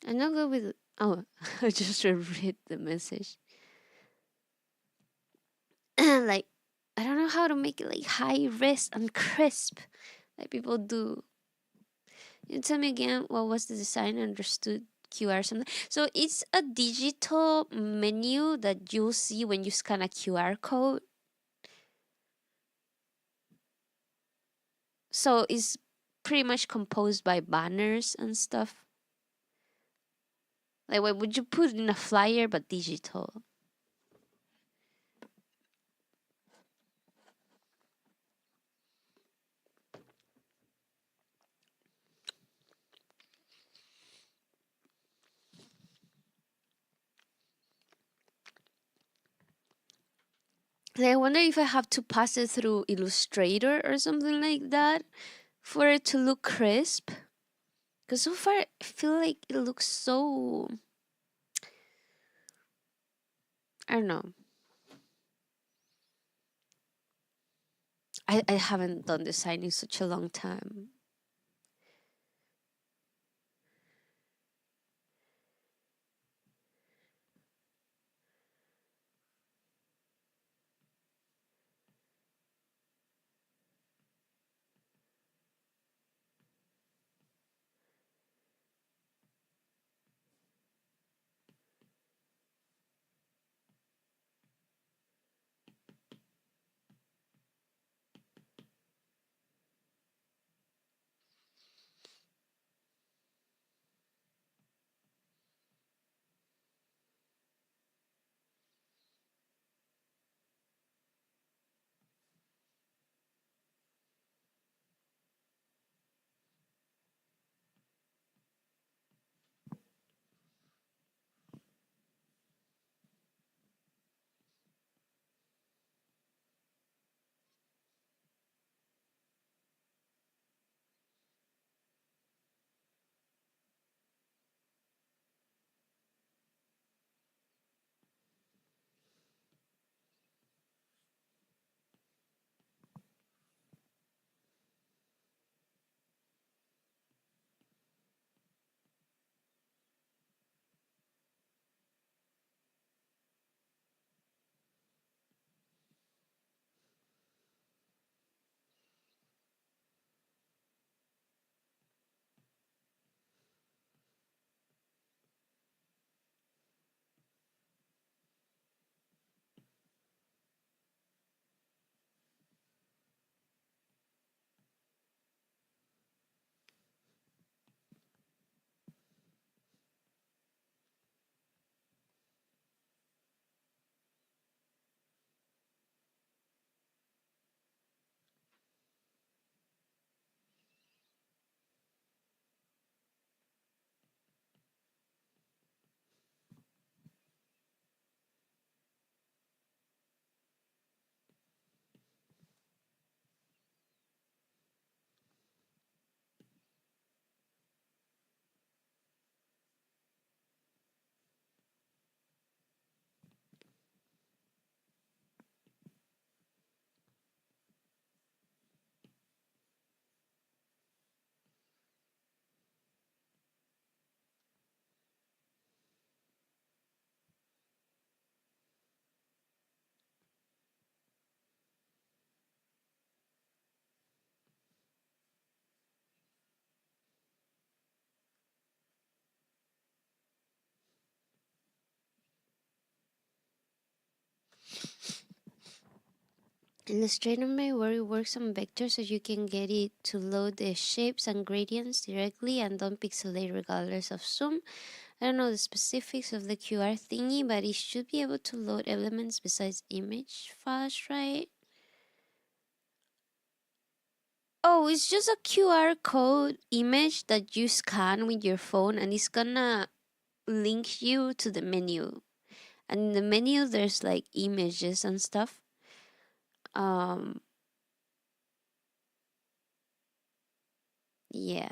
I'm not good with. Oh, I just read the message. Like, I don't know how to make it like high res and crisp, like people do. You tell me again what was the design? Understood QR something. So it's a digital menu that you'll see when you scan a QR code. So it's pretty much composed by banners and stuff. Like what would you put in a flyer but digital? Like, I wonder if I have to pass it through Illustrator or something like that for it to look crisp. Because so far, I feel like it looks so. I don't know. I haven't done design in such a long time. Illustrator may worry works on vectors so you can get it to load the shapes and gradients directly and don't pixelate regardless of zoom. I don't know the specifics of the QR thingy, but it should be able to load elements besides image files, right? Oh, it's just a QR code image that you scan with your phone and it's gonna link you to the menu. And in the menu there's like images and stuff. Um yeah.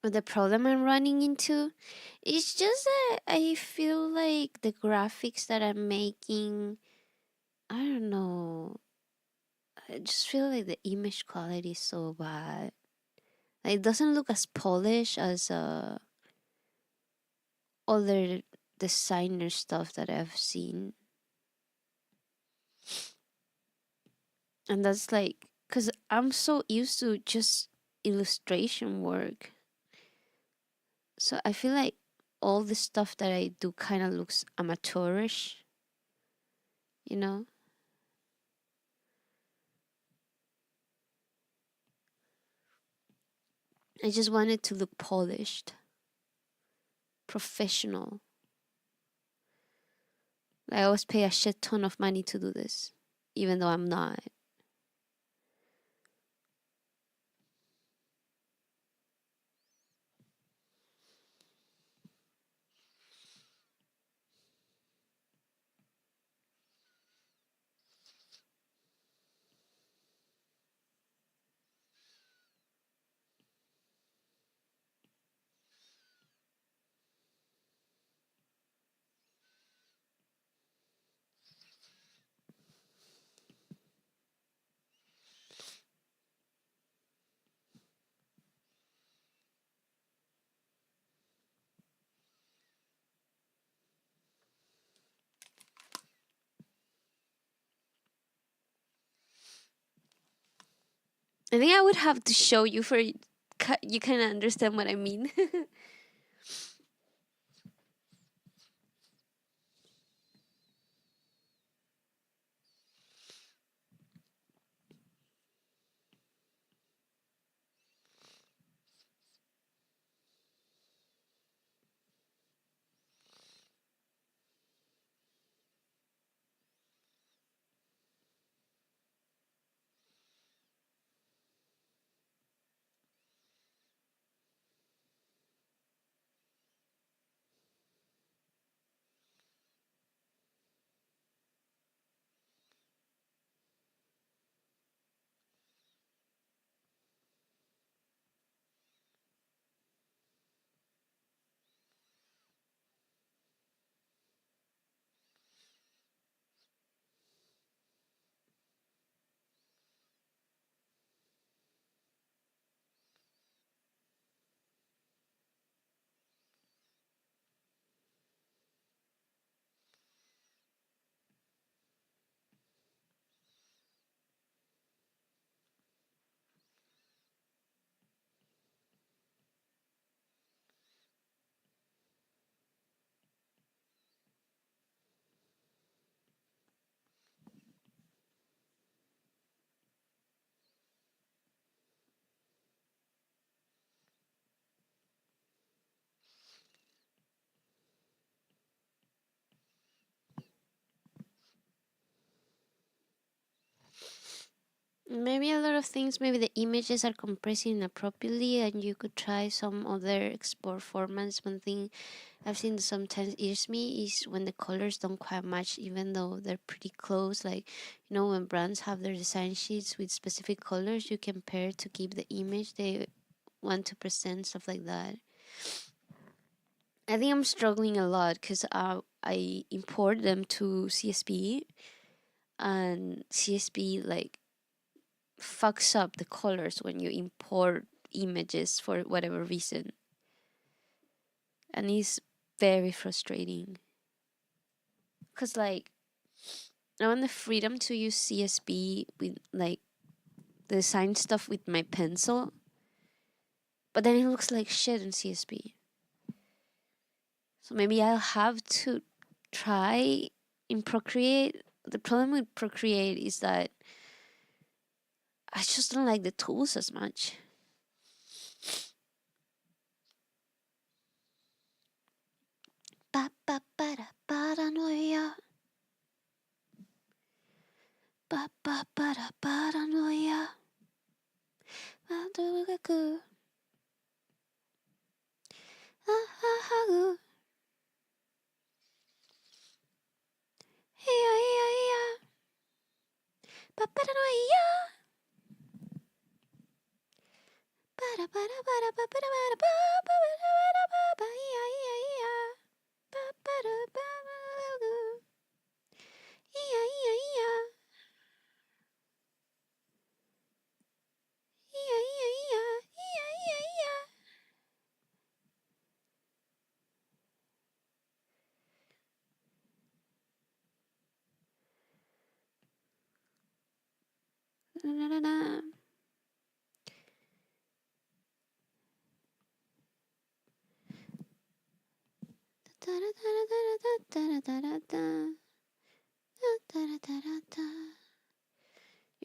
But the problem I'm running into is just that I feel like the graphics that I'm making, I don't know. I just feel like the image quality is so bad. Like, it doesn't look as polished as other designer stuff that I've seen. And that's like, because I'm so used to just illustration work. So I feel like all the stuff that I do kind of looks amateurish, you know? I just want it to look polished, professional. Like, I always pay a shit ton of money to do this, even though I'm not. I think I would have to show you for you kind of understand what I mean. Maybe a lot of things, maybe the images are compressing inappropriately and you could try some other export formats. One thing I've seen that sometimes irks me is when the colors don't quite match even though they're pretty close. Like, when brands have their design sheets with specific colors you can pair to keep the image they want to present, stuff like that. I think I'm struggling a lot because I import them to CSP, and CSP like fucks up the colors when you import images for whatever reason, and it's very frustrating because like I want the freedom to use CSP with like the design stuff with my pencil, but then it looks like shit in CSP. So maybe I'll have to try in Procreate. The problem with Procreate is that I just don't like the tools as much. Paranoia. Paranoia. Paranoia.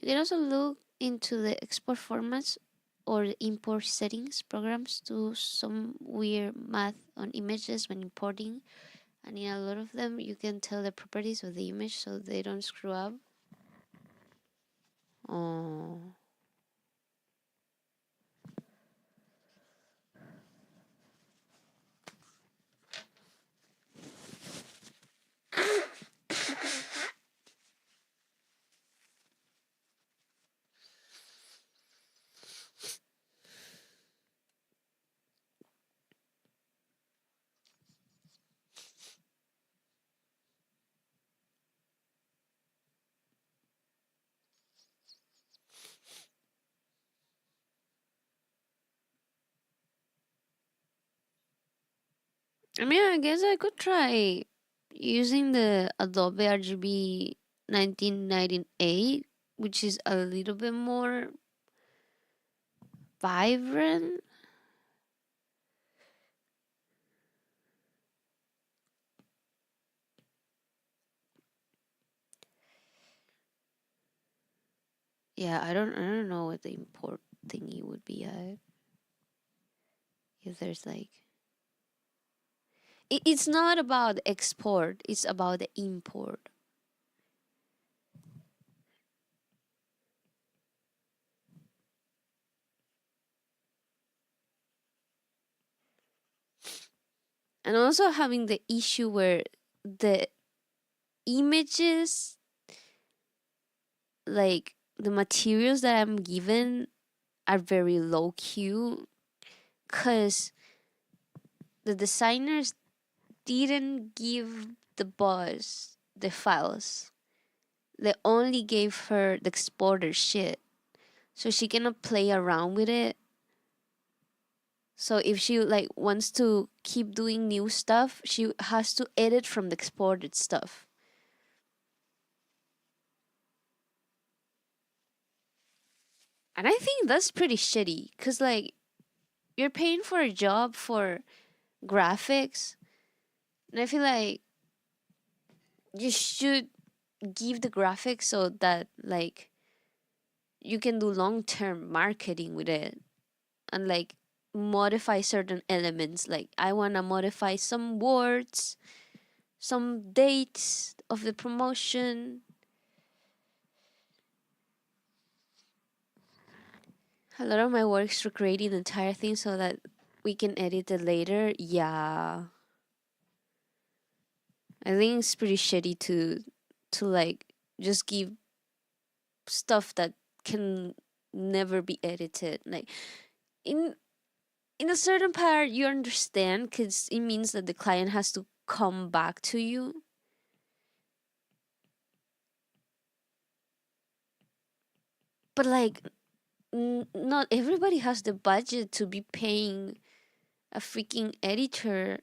You can also look into the export formats or the import settings programs, do some weird math on images when importing, and in a lot of them you can tell the properties of the image so they don't screw up. Oh. I mean, I guess I could try using the Adobe RGB 1998, which is a little bit more vibrant. Yeah, I don't know what the import thingy would be at. If there's like, it's not about export, it's about the import. And also having the issue where the images, like the materials that I'm given, are very low Q because the designers didn't give the boss the files. They only gave her the exporter shit. So she cannot play around with it. So if she like wants to keep doing new stuff, she has to edit from the exported stuff. And I think that's pretty shitty cuz like you're paying for a job for graphics, and I feel like you should give the graphics so that like you can do long-term marketing with it and like modify certain elements. Like I want to modify some words, some dates of the promotion. A lot of my work's recreating the entire thing so that we can edit it later. Yeah, I think it's pretty shitty to like just give stuff that can never be edited. Like in in a certain part, you understand because it means that the client has to come back to you. But like, not everybody has the budget to be paying a freaking editor,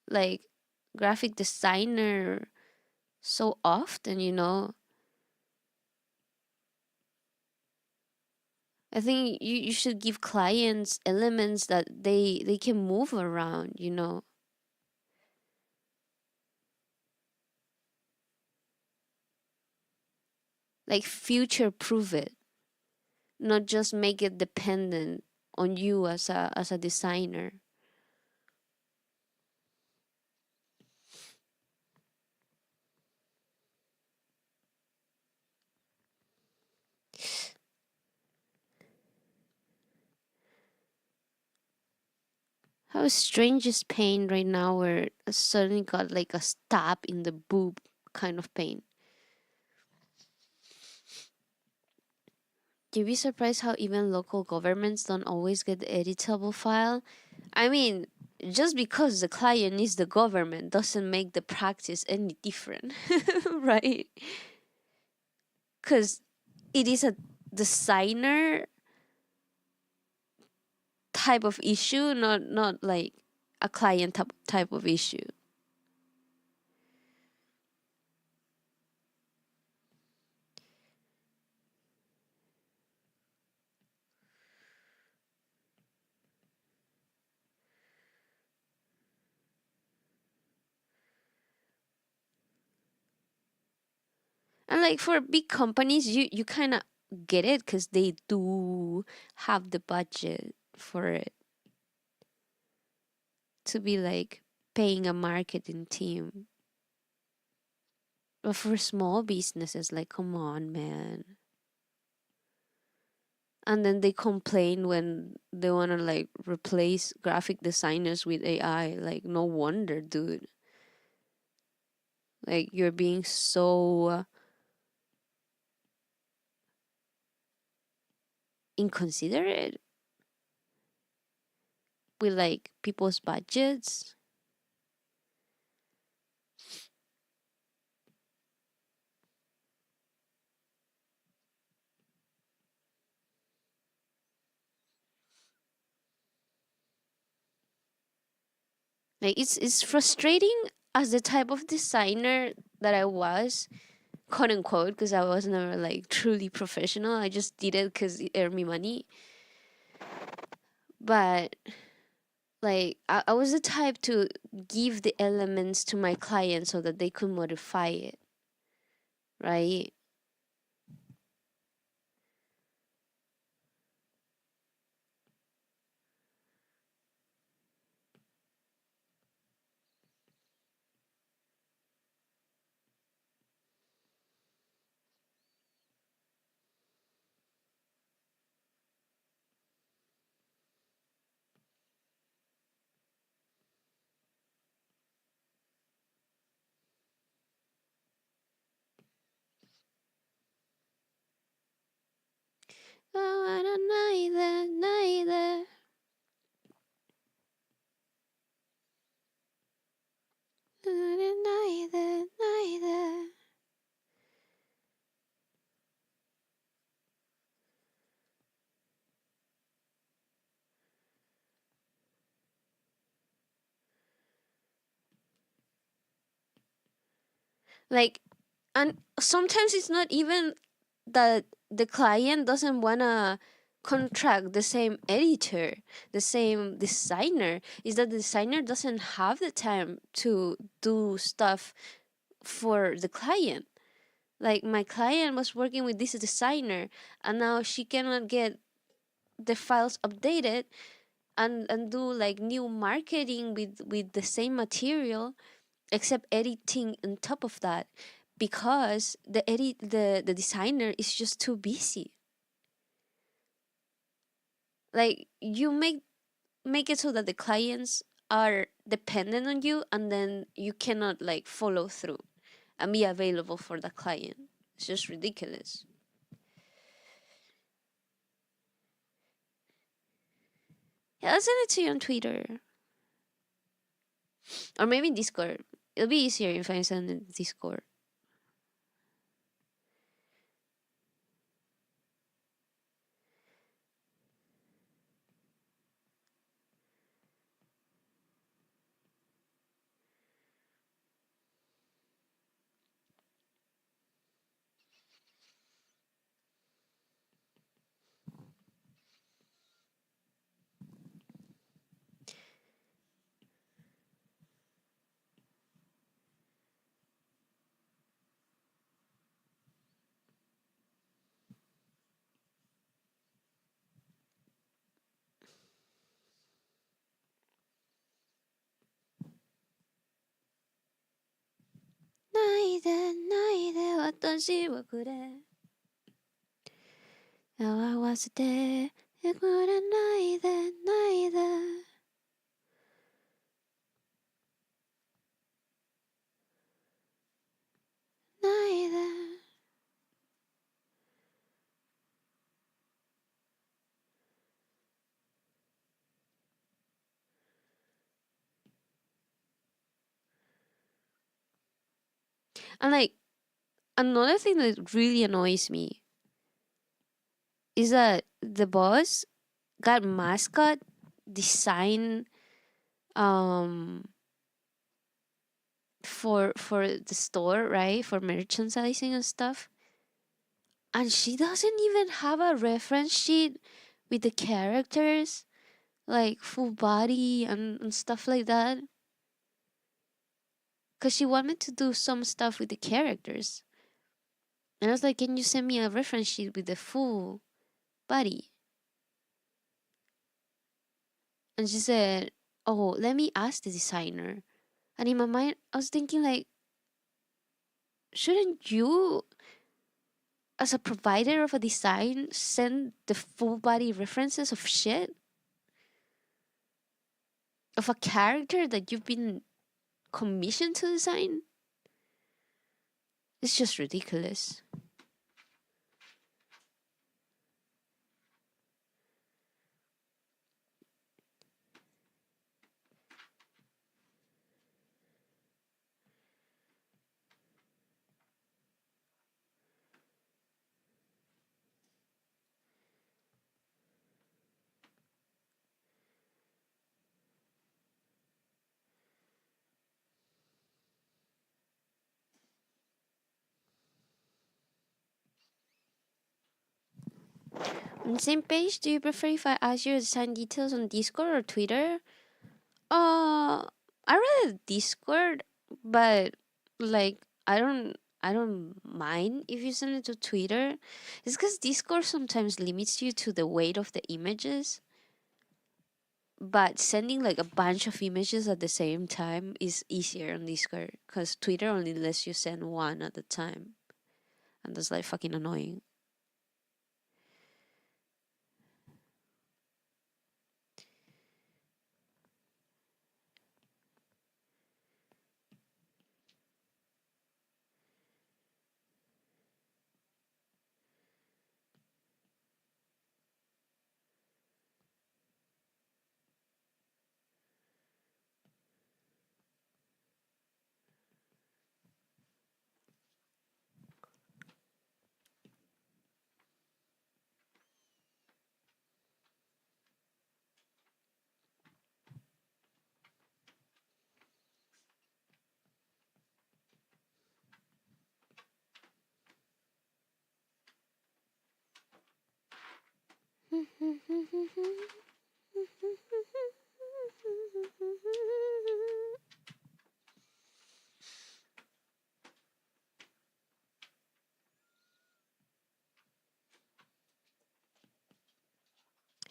like graphic designer, so often. I think you should give clients elements that they can move around. Like future proof it, not just make it dependent on you as a designer. How strange is pain right now where I suddenly got like a stab in the boob kind of pain. You'd be surprised how even local governments don't always get the editable file. I mean, just because the client is the government doesn't make the practice any different, right? Because it is a designer type of issue, not like a client type of issue. And like for big companies, you kind of get it because they do have the budget for it to be like paying a marketing team. But for small businesses, like, come on, man. And then they complain when they want to like replace graphic designers with AI. Like, no wonder, dude. Like, you're being so inconsiderate with like people's budgets. Like, it's frustrating as the type of designer that I was, quote unquote, because I was never like truly professional. I just did it because it earned me money. But like I was the type to give the elements to my client so that they could modify it, right? Oh, I don't neither, neither. Neither, neither. Like, and sometimes it's not even that the client doesn't wanna contract the same editor, the same designer. Is that the designer doesn't have the time to do stuff for the client. Like my client was working with this designer and now she cannot get the files updated and do like new marketing with the same material except editing on top of that because the designer is just too busy. Like you make it so that the clients are dependent on you, and then you cannot like follow through and be available for the client. It's just ridiculous. Yeah, I'll send it to you on Twitter. Or maybe Discord. It'll be easier if I send it Discord. And like another thing that really annoys me is that the boss got mascot design um for the store, right? For merchandising and stuff. And she doesn't even have a reference sheet with the characters, like full body and stuff like that. Cause she wanted to do some stuff with the characters. And I was like, can you send me a reference sheet with the full body? And she said, oh, let me ask the designer. And in my mind, I was thinking like, shouldn't you, as a provider of a design, send the full body references of shit? Of a character that you've been commissioned to design? It's just ridiculous. On the same page, do you prefer if I ask your design details on Discord or Twitter? I rather Discord, but like I don't mind if you send it to Twitter. It's because Discord sometimes limits you to the weight of the images. But sending like a bunch of images at the same time is easier on Discord because Twitter only lets you send one at a time. And that's like fucking annoying.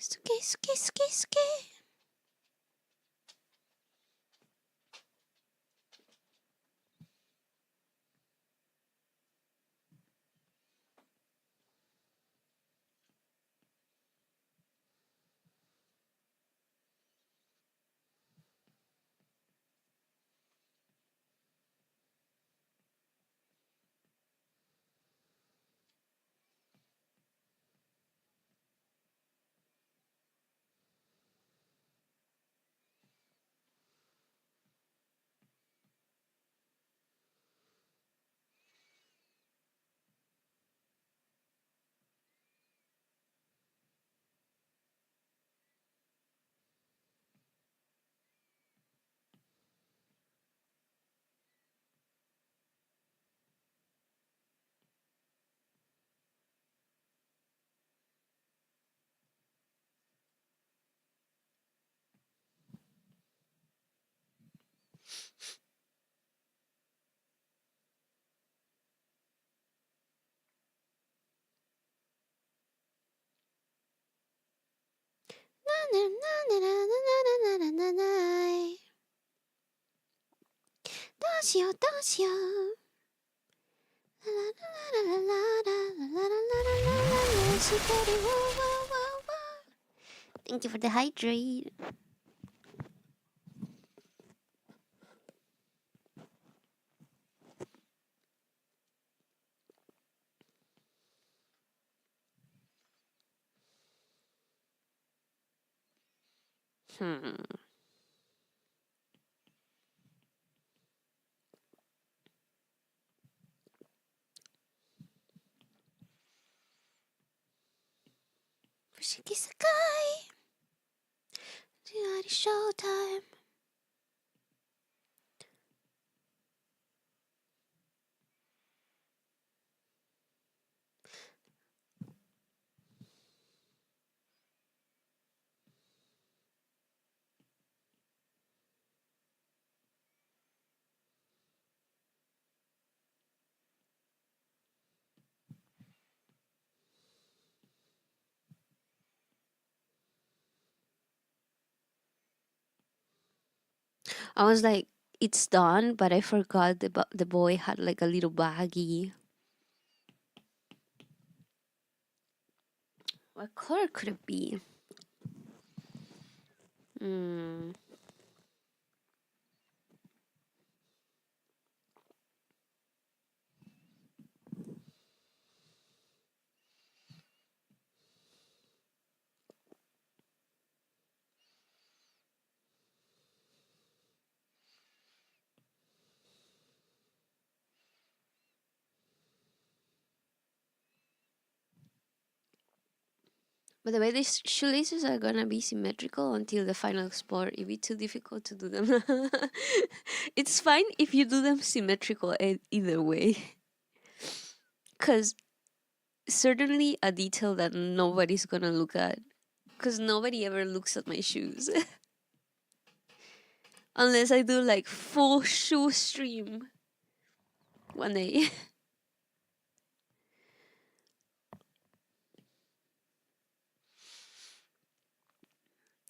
Suki, suki, suki, suki. どうしようどうしよう。Thank you for the hydrate. Hmm. Fushigi Sakai. Reality showtime. I was like, it's done, but I forgot the boy had like a little baggie. What color could it be? Hmm. By the way, these shoelaces are gonna be symmetrical until the final sport. It'd be too difficult to do them. It's fine if you do them symmetrical either way. Because certainly a detail that nobody's gonna look at. Because nobody ever looks at my shoes. Unless I do like full shoe stream one day.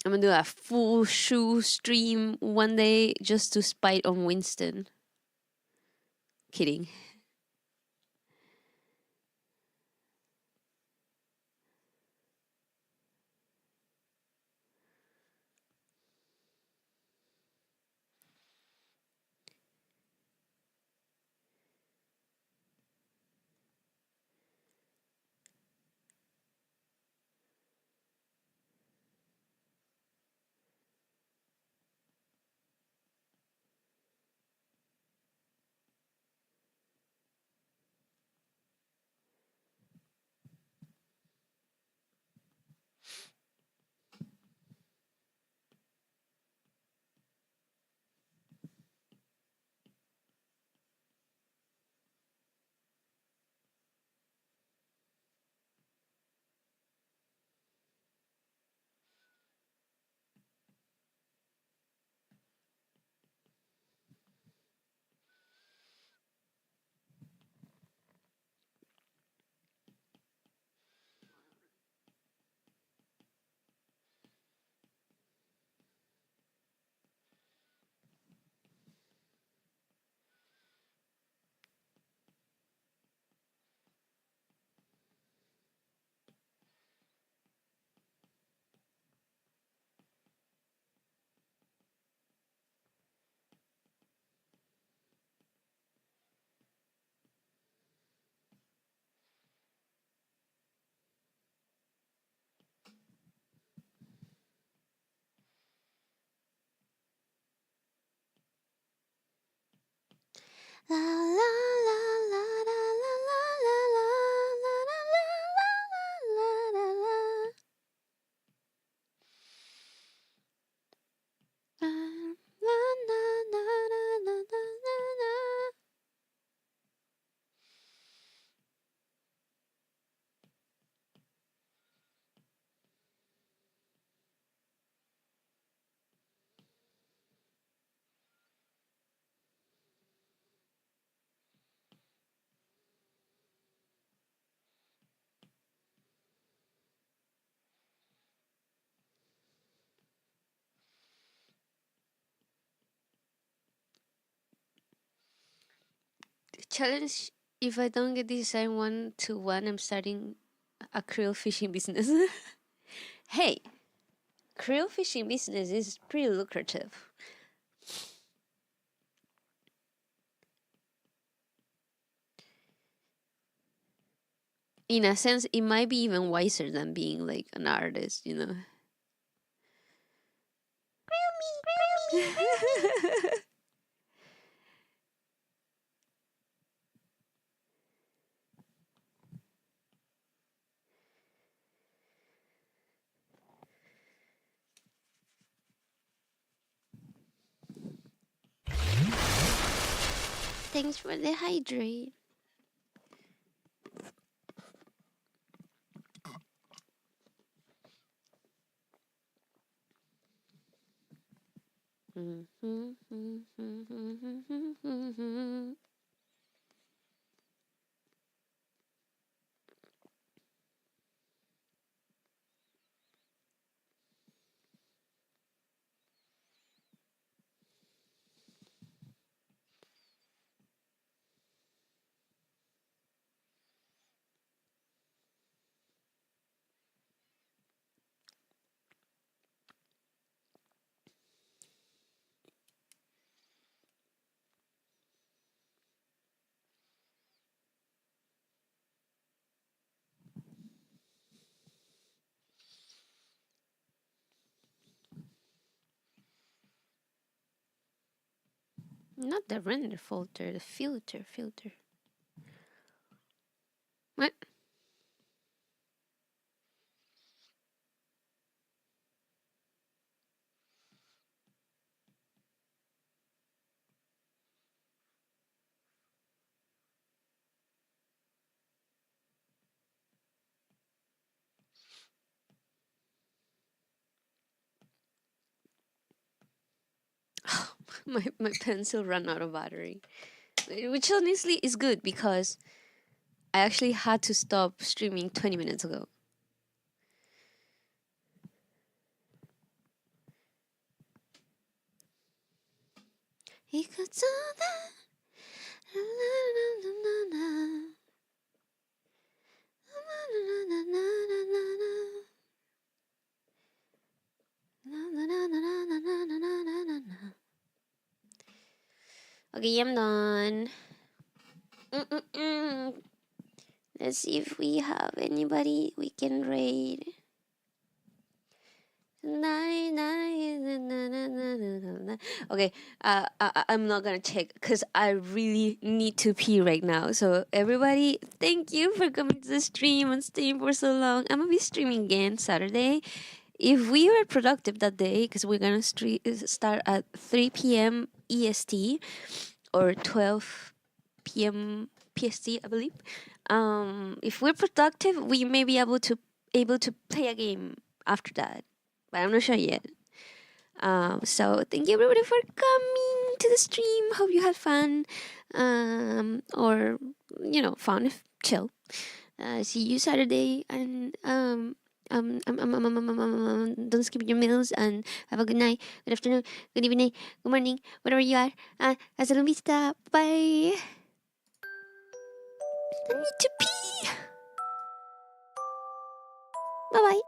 I'm gonna do a full shoe stream one day just to spite on Winston. Kidding. Challenge, if I don't get this assigned 1-1, I'm starting a krill fishing business. Hey, krill fishing business is pretty lucrative. In a sense, it might be even wiser than being like an artist, you know? Thanks for the hydrate. Not the render filter, the filter. What? my pencil ran out of battery. Which honestly is good because I actually had to stop streaming 20 minutes ago. Okay, I'm done. Let's see if we have anybody we can raid. Okay, I'm not gonna check because I really need to pee right now. So everybody, thank you for coming to the stream and staying for so long. I'm gonna be streaming again Saturday. If we were productive that day, because we're gonna start at 3 p.m. EST or 12 p.m. PST, I believe. If we're productive, we may be able to play a game after that, but I'm not sure yet. So thank you everybody for coming to the stream. Hope you had fun, or fun, chill. See you Saturday, and don't skip your meals, and have a good night, good afternoon, good evening, good morning, whatever you are. Hasta la vista. Bye. I need to pee. Bye bye.